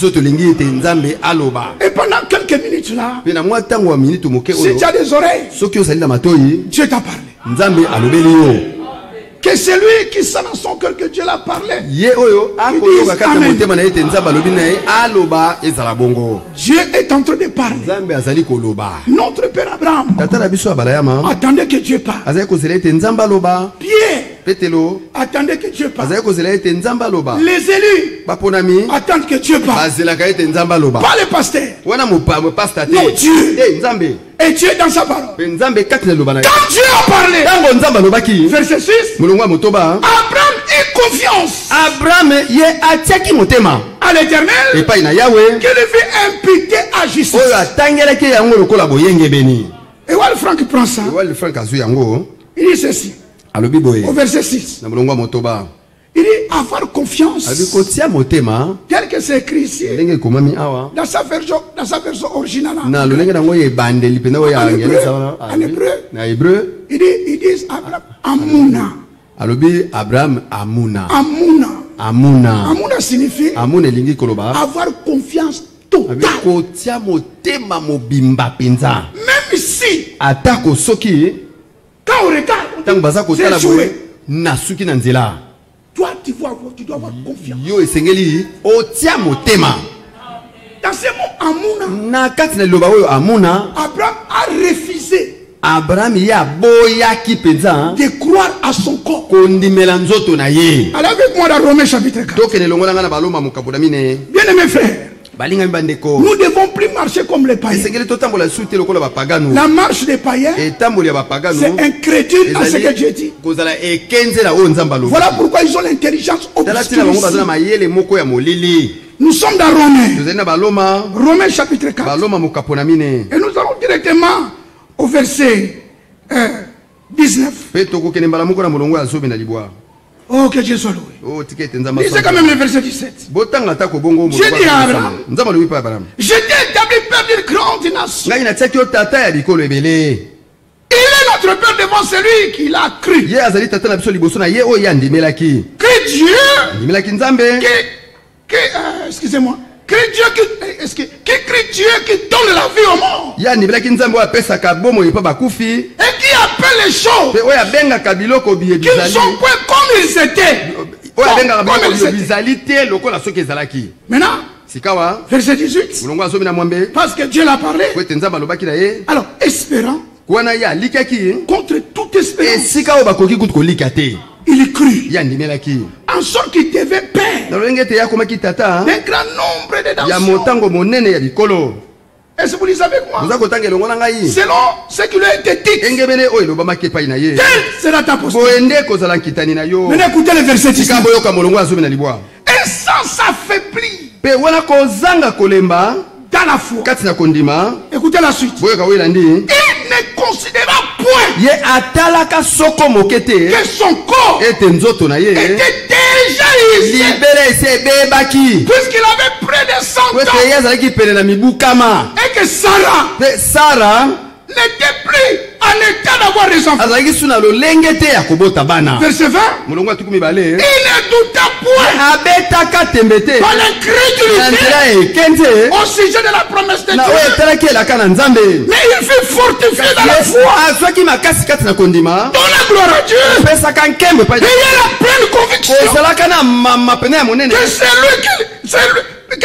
Et pendant quelques minutes là, si tu as des oreilles, Dieu t'a parlé. Que celui qui sent dans son cœur que Dieu l'a parlé, Dieu est en train de parler. Notre père Abraham attendait que Dieu parle. Pierre attendez que Dieu parle. Les élus attendent que Dieu parle. Pas les pasteurs. Non, Dieu. Et Dieu dans sa parole. Quand Dieu a parlé, verset 6, Abraham eut confiance à l'Éternel qui le fait imputer à justice. Et Wal Frank prend ça. Il dit ceci. Au verset 6. Il dit avoir confiance. Tel que c'est écrit ici. Dans sa version originale. En hébreu. Il dit Abraham Amuna. Amuna signifie avoir confiance totale. Même si quand on regarde, c'est joué. Toi, tu dois avoir confiance. Dans ce mot Amuna, Abraham a refusé de croire à son corps. Allez avec moi dans Romains chapitre 4. Bien aimé frère, nous devons plus marcher comme les païens. La marche des païens, c'est incrédule à ce que Dieu dit. Voilà pourquoi ils ont l'intelligence obscure. Nous sommes dans Romains. Romains chapitre 4. Et nous allons directement au verset 19. Oh, que Dieu soit loué. Lisez quand même le verset 17. Dieu dit à Abraham, je t'ai établi père d'une grande nation. Il est notre père devant celui qui l'a cru. Que Dieu, excusez-moi, que Dieu qui crie Dieu qui donne la vie au monde et qui appelle les choses qui ne sont pas comme ils étaient. Maintenant, verset 18, parce que Dieu l'a parlé, alors espérant contre toute espérance, il crut en sorte qu'il devait perdre un grand nombre de nations. Est-ce que vous lisez avec moi? Selon ce qui lui a été dit, quelle sera ta posture? Maintenant écoutez le verset 19. Et on s'affaiblit pe wana kozanga kolemba dans la foi. katina kondima. Écoutez la suite. Boye ka welandi. Il ne considéra point Ye atalaka soko mokete que son corps ete nzoto na ye était déjà ici. libere ese bebaki Puisqu'il avait près de 100 wete ans. ye azalaki pene na mibukama Et que Sarah pe Sara n'était plus en état d'avoir des enfants. azalaki suna lolenge te ya kobota bana. Verset 20. Mulongo atukumi bale Il ne douta point abetaka tembe te par na l'incrédulité nzela ekente au sujet de la promesse de na oyo Dieu. etalaki elaka na nzambe. Mais il fut fortifié dans la foi. azwaki makasi kati na kondima Dans la gloire à Dieu. pesaka nkembe pa Et il a la pleine conviction ozalaka na mapene ya monene que c'est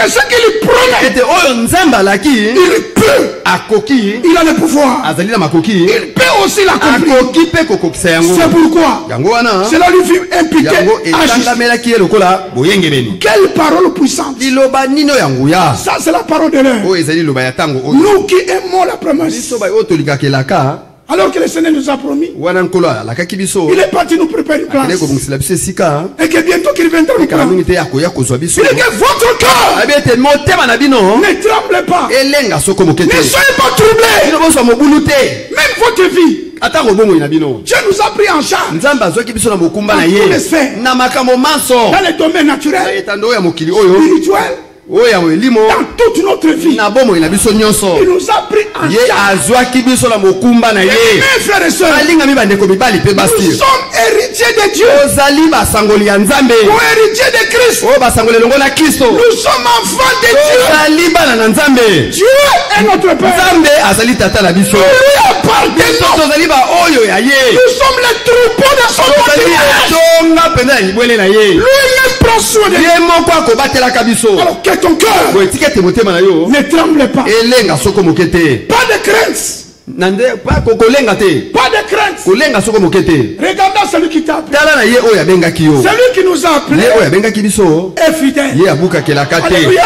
ce qu'il promet. ete oyo nzambe alaki Il peut. akoki Il a le pouvoir. azali na makoki Il peut aussi l'accomplir. akoki mpe kokokisa yango. C'est pourquoi yango wana cela lui fut impliqué yango à justice. etangamelaki ye lokola boyengebeni. Quelle parole puissante. liloba nini oyo ya nguya Ça c'est la parole de l'heure. oyo ezali liloba ya ntango oyo Nous qui aimons la promesse. biso oyo tolikaka elaka Alors que le Seigneur nous a promis. wana nkolo alakaki biso Il est parti nous préparer une akende place. kobongisela biso esika Et que bientôt qu'il viendra nous kala prendre. mingi te akoya kozwa biso. Il dit que votre cœur abi ete motema na bino ne tremble pas. elenga soko moke Ne te soyez pas troublés. bino bozwa mobulu te Même votre vie. ata kobongoi na bino. Dieu nous a pris en charge nzambe azwaki biso na mokumba na dans tous les ye sphères. na makambo manso Dans les domaines na naturels, etando oyo ya mokili oyo spirituels, oyo ya elimo dans toute notre vie. na bomoi na biso nyonso. Il nous a pris en ye charge. azwaki biso na mokumba na ye. Mes frères et sœurs, balingami bandeko mibali mpe nous basi sommes héritiers de Dieu. ozali basangoli ya nzambe Ou héritiers de Christ. oyo basangoli elongo na kristo. Nous sommes enfants de Dieu. ozali bana na nzambe. Dieu est notre Père. nzambe azali tata na biso. Nous lui appartenons. tozali baoyo ya ye. Nous sommes les troupeaux de son tozali continent. etonga mpenza ya libwele na ye. Lui-même prend soin de nous. ye moko akobatelaka biso. Alors que ton cœur boye tika ete motema na yo ne tremble pas. elenga soko moke te. Pas de crainte. na nde pa kolenga te. Pas de crainte. kolenga soko moke te. Regardons celui qui t'a appelé. tala na ye oyo abengaki yo. Celui qui nous a appelés ye oyo abengaki biso est fidèle. ye abukakelaka te. Alléluia.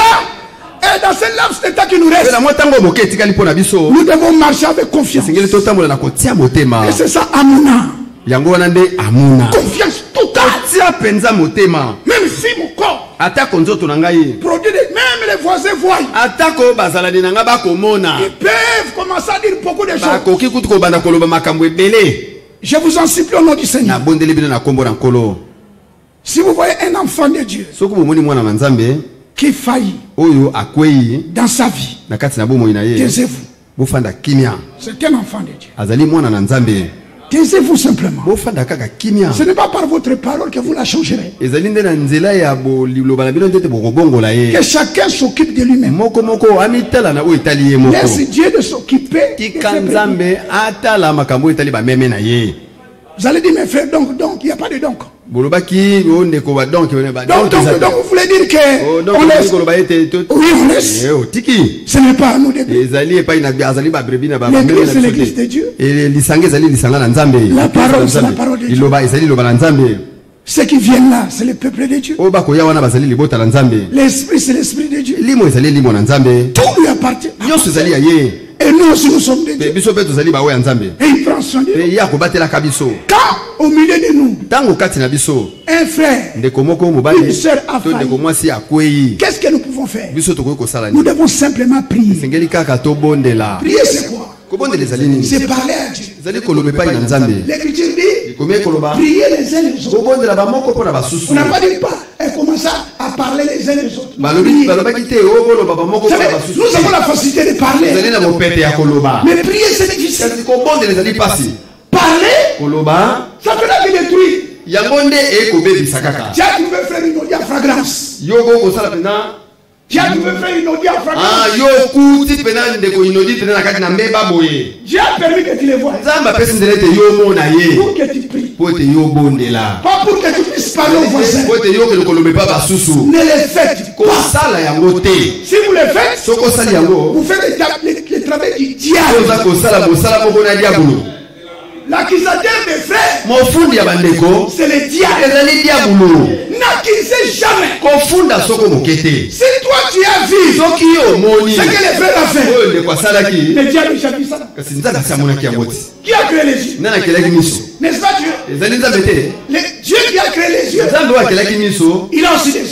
Et dans ce laps de temps qui nous reste, mpe na mwa ntango moke etikali mpo na biso nous devons marcher avec confiance. esengeli totambola na kotia motema. Et c'est ça, Amuna. yango wana nde amuna. Confiance totale. tia mpenza motema. Même si mon corps atako nzoto na ngai produit, même les voisins voient. atako bazalani na ngai bakomona Ils peuvent commencer à dire beaucoup de choses. bakoki kutu kobanda koloba makambo ebele. Je vous en supplie au nom du Seigneur. nabondeli bino na nkombo na nkolo. Si vous voyez un enfant de Dieu soki bomoni mwana na nzambe qui faillit oyo akwei dans sa vie, na kati na bomoi na ye taisez-vous. bofanda kimia. C'est un enfant de Dieu. azali mwana na nzambe Taisez-vous simplement. bofanda kaka kimia. Ce n'est pas par votre parole que vous la changerez. ezali nde na nzela ya liloba na bino nde te bokobongola ye. Que chacun s'occupe de lui-même. moko moko amitala na oyo etali ye moko. Laisse Dieu de s'occuper. tika nzambe atala makambo oyo etali bameme na ye. Vous allez dire, mes frères, donc, il n'y a pas de donc. bolobaki o ndeko badonk Donc, vous voulez dire que on laisse. Oui, on laisse. otiki Ce n'est pas à nous de dire. ezali epai na azali babrebi na L'église, c'est l'église de Dieu. lisanga ezali lisanga na nzambe. La parole, c'est la parole de Dieu. liloba ezali liloba na nzambe. Ceux qui viennent là, c'est le peuple de Dieu. oyo bakoya wana bazali libota na nzambe. L'esprit, c'est l'esprit de Dieu. limo ezali limo na nzambe. Tout lui appartient. nyonso ezali ya ye. Et nous aussi, nous sommes de mpe Dieu. biso mpe tozali baoyo ya nzambe. Et il prend soin de mpe nous. ye akobatelaka biso. Quand, au milieu de nous, ntango kati na biso un frère, ndeko moko une mobali sœur a to ndeko failli, mwasi akwei qu'est-ce que nous pouvons faire? biso tokoki kosala Nous nini? devons simplement prier. esengeli kaka tobondela. Prier, c'est quoi? kobondela ezali nini? C'est parler à Dieu. ezali koloba epai na nzambe. L'Écriture dit, komi koloba prier les uns les autres. kobondela bamoko mpo na basusu. On n'a pas dit pas et commencer à parler les uns les autres. balobi balobaki te okoloba bamoko Vous mpo savez, na basusu. nous avons la facilité de parler. ezali na mopete ya koloba. Mais prier, c'est difficile. kasi kobondela ezali pasi. Parler, koloba ça peut la détruire. yango nde ekobebisa kaka. Tiens, tu veux faire une audio à fragrance. yoko kosala mpena. Tiens, tu veux faire une audio à fragrance. yo kuti mpena ndeko inodi mpena na kati na mbeba boye. Dieu a permis que tu les vois. nzambe apesi nzela ete yo mona ye Pour que tu pries. mpo ete yo bondela. Pas pour que tu puisses parler aux voisins. mpo ete yokende koloba epa basusu. Ne les faites pas. kosala yango te. Si vous le faites, soki osali yango vous faites le travail du diable. oza kosala mosala moko na diabolo. L'accusateur des frères, mofundi ya bandeko c'est le diable. ezali diabolo. N'accusez jamais. kofunda soko moke te. Si toi tu as vu soki yo omoni ce que les frères ont fait, oyo ndeko asalaki le diable déjà vu ça. kasi nzambe asi amonaki yango te. Qui a créé les yeux? nani akelaki miso? N'est-ce pas Dieu? ezali nzambe te. Dieu qui a créé les yeux, il a aussi des yeux.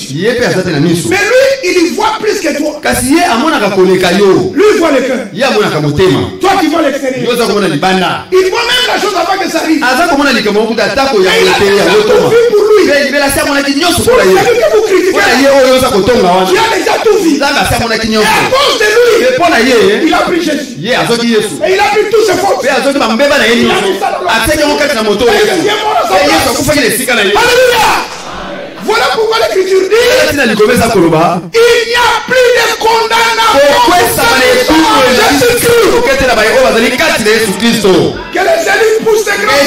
Mais lui, il y voit plus que toi. Lui, il voit le cœur. Toi qui vois l'extérieur. Il voit même la chose avant que ça arrive. Et il a tout vu pour lui. Celui que vous critiquez, il a déjà tout vu. Et à cause de lui, il a pris Jésus. Et il a pris tous ses fautes. Il a mis ça dans le Alléluia. Voilà pourquoi l'Écriture dit il n'y a plus de condamnation Jésus-Christ. Que les élus poussent les grands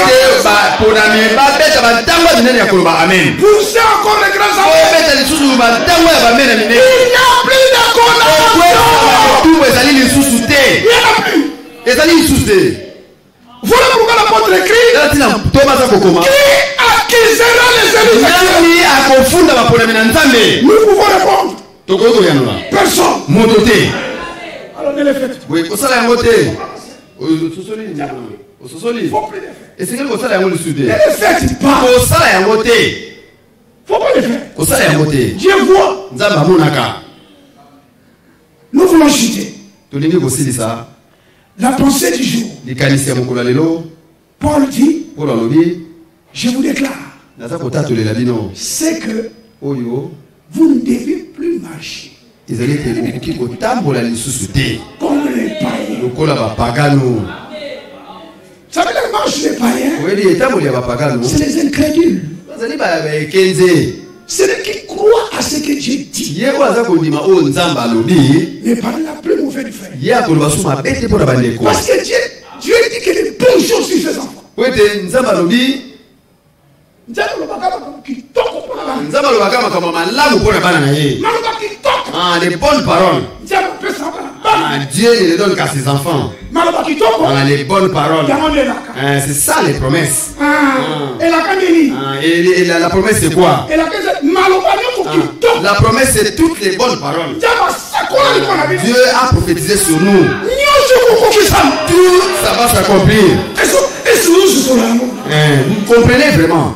Amen. Poussez encore les grands Amen. Il n'y a plus de condamnation. Voilà pourquoi l'apôtre écrit qui accusera les élus de Dieu. Nous pouvons répondre personne. Alors ne les faites pas. Il faut pas le faire. Dieu voit. Nous voulons chuter. La pensée du jour. Paul dit, je vous déclare, c'est que vous ne devez plus marcher comme les païens. Vous savez, la marche des païens, c'est les incrédules. C'est ceux qui croient à ce que Dieu dit. Mais par la plus mauvaise du frère. Parce que Dieu dit que les bonnes choses sur ses enfants. Les bonnes paroles. Dieu ne les donne qu'à ses enfants. Les bonnes paroles. C'est ça les promesses. Et la promesse c'est quoi? La promesse c'est toutes les bonnes paroles. Dieu a prophétisé sur nous. Tout ça va s'accomplir. Vous comprenez vraiment?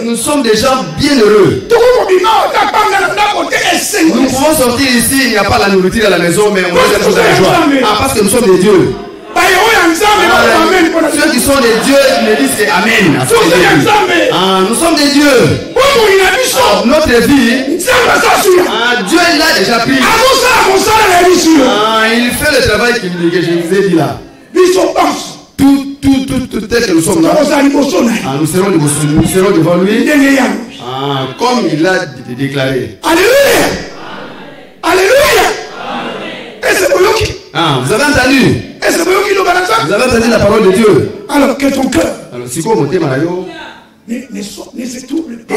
Nous sommes des gens bien heureux. Nous pouvons sortir ici, il n'y a pas la nourriture à la maison, mais on est dans la joie. Parce que nous sommes des dieux. Ceux qui sont des dieux me disent que Amen. Nous sommes des dieux. Notre vie, Dieu l'a déjà pris. Il fait le travail que je vous ai dit là. Tout tel que nous sommes là, nous serons devant lui comme il l'a déclaré. Alléluia. Alléluia. Vous avez entendu? Vous avez entendu la parole de Dieu? Alors que ton cœur ne se trouble pas.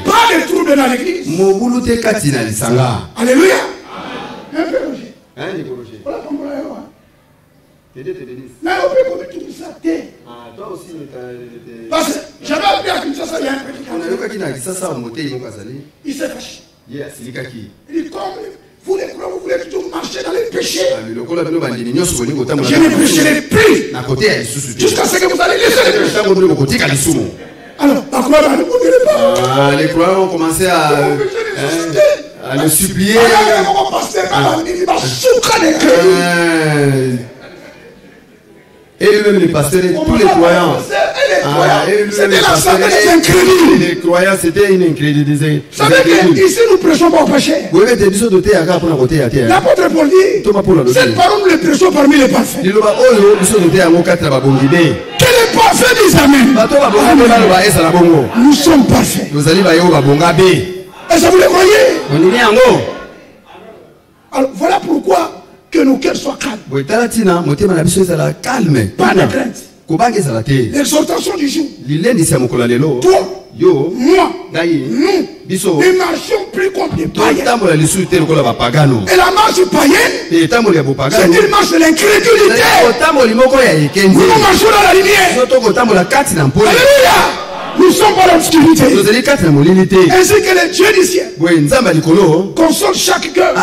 Pas de trouble dans l'église. Alléluia. Un peu Roger. Toi aussi, parce que j'avais appris à Kinshasa, il y a un prédicateur. Il s'est fâché. Il dit, comme vous les croyez, vous voulez toujours marcher dans les péchés. Je ne pécherai plus jusqu'à ce que vous allez laisser les péchés. Alors, les croyants ont commencé à le supplier. Et lui-même les pasteurs et tous les croyants. Les croyants, c'était une incrédulité. Vous savez qu'ici nous prêchons pas au péché. L'apôtre Paul dit, cette parole nous le prêchons parmi les parfaits. Que les parfaits disent Amen. Nous sommes parfaits. Est-ce que vous les croyez? Alors voilà pourquoi que nos cœurs soient calmes. Pas de crainte. L'exhortation du jour. Toi, moi, nous marchons plus comme des païens. Et la marche païenne, c'est une marche de l'incrédulité. Nous marchons dans la lumière. Alléluia. Nous sommes dans l'obscurité. Ainsi que le Dieu du ciel console chaque cœur.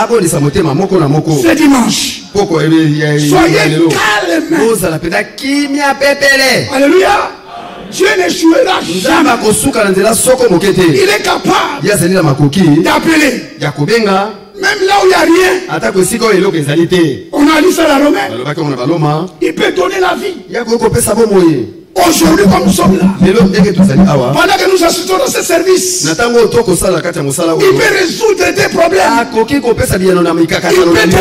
C'est dimanche. Soyez calmes. Alléluia. Dieu n'échouera jamais. Il est capable d'appeler. Même là où il n'y a rien. On a lu ça à la Romaine. Il peut donner la vie. Aujourd'hui, comme nous sommes là, pendant que nous assistons dans ce service, il peut résoudre des problèmes. Il peut te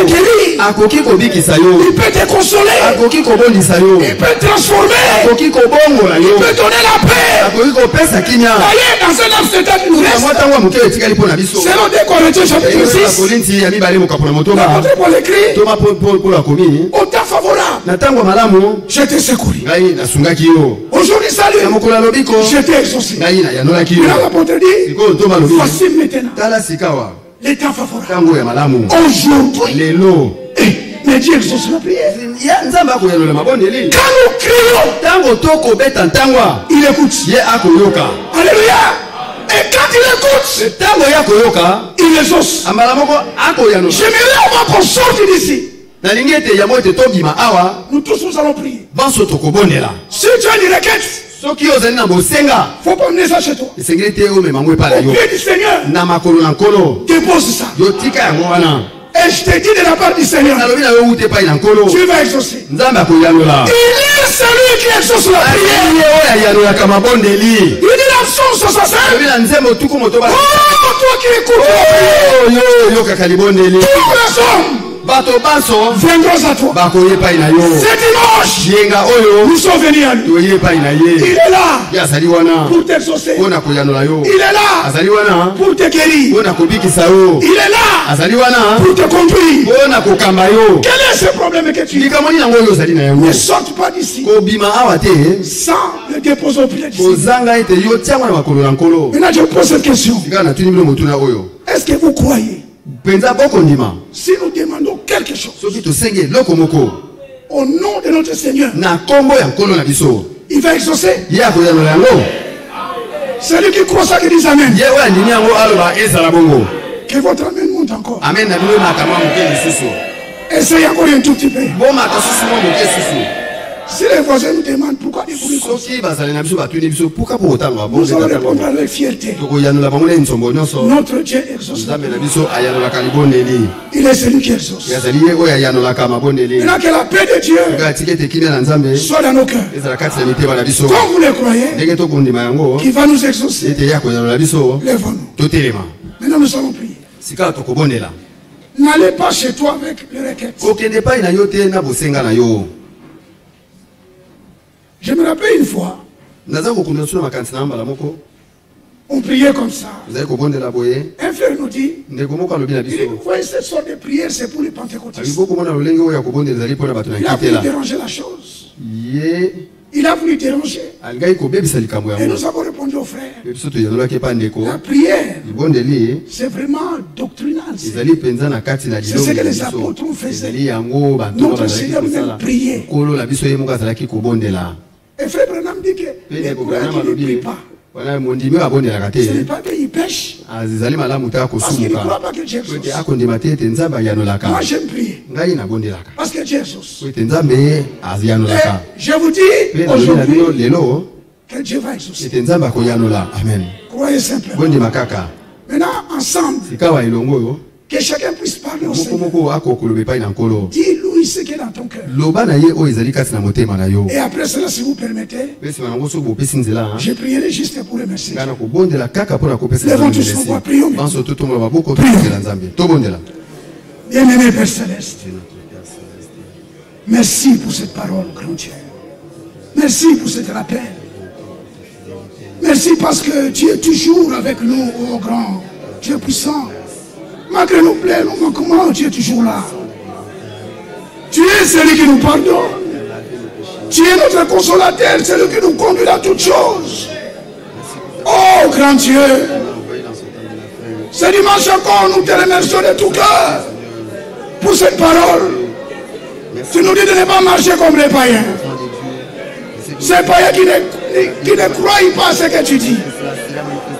guérir. Il peut te consoler. Il peut transformer. Il peut donner la paix. D'ailleurs, dans un laps de temps qui nous reste, selon 2 Corinthiens chapitre 6, l'apôtre Paul écrit, au temps favorable, je t'ai secouru. Aujourd'hui, salut. Je t'ai exaucé. Maintenant, l'apôtre dit, voici maintenant l'état favorable. Aujourd'hui, mais Dieu exauce la prière. Quand nous crions, il écoute. Alléluia. Et quand il écoute, il exauce. J'aimerais avoir qu'on sorte d'ici. Nous tous nous allons prier. Si tu as une requête, il ne faut pas mener ça chez toi. Au pied du Seigneur, dépose ça. Et je te dis de la part du Seigneur, tu vas exaucer. Il est celui qui exauce la prière. Il dit dans Psaume 65, oh toi qui écoutes, tous les hommes viendrons à toi. Ce dimanche, nous sommes venus à lui. Il est là pour t'exaucer. Il est là pour te guérir. Il est là pour te conduire. Quel est ce problème que tu as? Ne sorte pas d'ici sans le déposer au pied du Seigneur. Maintenant, je pose cette question. Est-ce que vous croyez? Si nous demandons quelque chose au nom de notre Seigneur, il va exaucer. Celui qui croit ça, qui dit Amen. Que votre Amen monte encore. Essayez encore un tout petit peu. Si les voisins nous demandent pourquoi des bruits comme ça, nous allons répondre avec fierté. Notre Dieu exauce. Il est celui qui exauce. Maintenant que la paix de Dieu soit dans nos cœurs. Quand vous le croyez, qu'il va nous exaucer, lèvons-nous. Maintenant nous allons prier. N'allez pas chez toi avec les requêtes. Je me rappelle une fois, on priait comme ça. Un frère nous dit, vous voyez cette sorte de prière, c'est pour les pentecôtistes. Il a voulu déranger la chose. Il a voulu déranger. Et nous avons répondu aux frères. La prière, c'est vraiment doctrinal. C'est ce que les apôtres ont fait. Notre Seigneur nous prier. Et frère Branham dit que les croyants qui ne prient pas, ce n'est pas qu'ils pêchent, parce qu'ils ne croient pas que Dieu exauce. Moi j'aime prier, parce que Dieu exauce. Et je vous dis aujourd'hui que Dieu va exaucer. Croyez simplement. Maintenant ensemble, que chacun puisse parler au Seigneur. Dis-lui ce qui est dans ton cœur. Et après cela, si vous permettez, je prierai juste pour remercier. Lèvons tous nos voix, prions. Bien-aimé Père Céleste, merci pour cette parole, grand Dieu. Merci pour cet rappel. Merci parce que tu es toujours avec nous, ô grand Dieu puissant. Malgré nos plaies, nos manquements, tu es toujours là. Tu es celui qui nous pardonne. Tu es notre consolateur, celui qui nous conduit dans toutes choses. Oh, grand Dieu. Ce dimanche encore, nous te remercions de tout cœur pour cette parole. Tu nous dis de ne pas marcher comme les païens. Ces païens qui ne croient pas à ce que tu dis.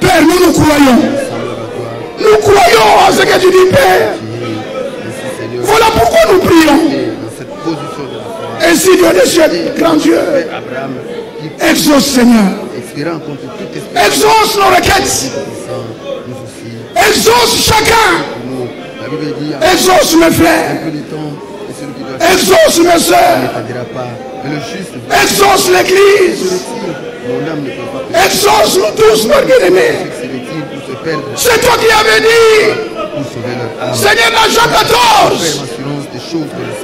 Père, nous croyons. Nous croyons à ce que tu dis, Père. Voilà pourquoi nous prions. Ainsi Dieu des cieux, grand Dieu, exauce Seigneur, exauce nos requêtes, exauce chacun, exauce mes frères, exauce mes soeurs, exauce l'église, exauce nous tous, mon bien-aimé. C'est toi qui avais dit, Seigneur, dans Jean 14,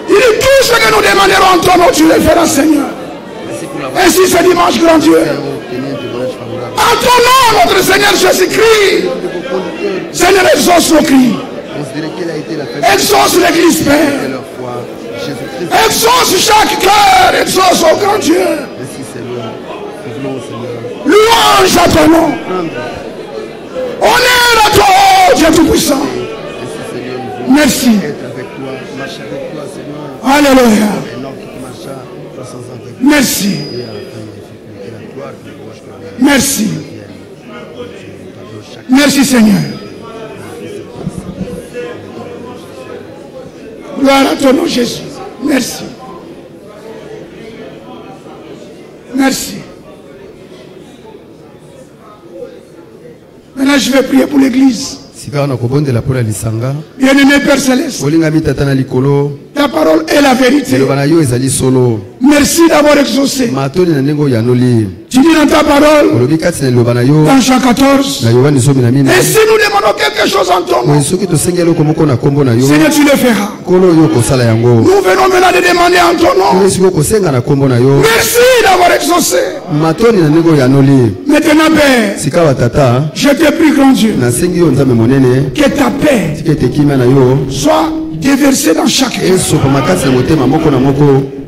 il dit tout ce que nous demanderons en ton nom, tu le feras, Seigneur. Ainsi ce dimanche, grand Dieu, en ton nom, notre Seigneur Jésus-Christ, Seigneur, exauce nos cris, exauce l'église, Père, exauce chaque cœur, exauce au grand Dieu. Louange à ton nom. Honneur à toi, oh Dieu Tout-Puissant. Merci. Alléluia. Merci. Merci. Merci Seigneur. Gloire à ton nom Jésus. Merci. Merci. Maintenant je vais prier pour l'église. Bien-aimé Père Céleste, ta parole est la vérité. Merci d'avoir exaucé. Tu dis dans ta parole, dans Jean 14, et si nous demandons quelque chose en ton nom, Seigneur, tu le feras. Nous venons maintenant de demander en ton nom. Merci d'avoir exaucé. Maintenant, Père, je te prie, grand Dieu, que ta paix soit déversée dans chaque cœur.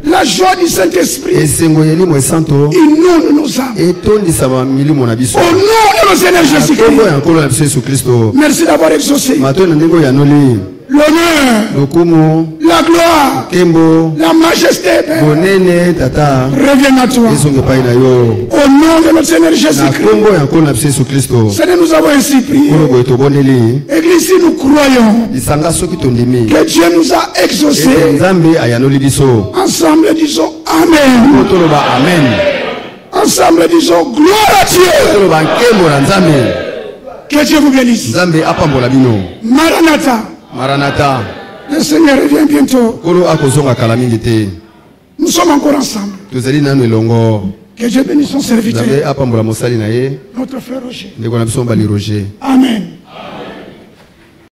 La joie du Saint-Esprit inonde nos âmes. Au nom de nos Seigneur Jésus-Christ. Merci d'avoir exaucé. L'honneur, la gloire, la majesté, Père, reviennent à toi. Au nom de notre Seigneur Jésus-Christ. Seigneur, nous avons ainsi prié. Église, nous croyons que Dieu nous a exaucés. Ensemble, disons Amen. Ensemble, disons gloire à Dieu. Que Dieu vous bénisse. Maranatha. Le Seigneur revient bientôt. Nous sommes encore ensemble. Que Dieu bénisse son serviteur. Notre frère Roger. Amen.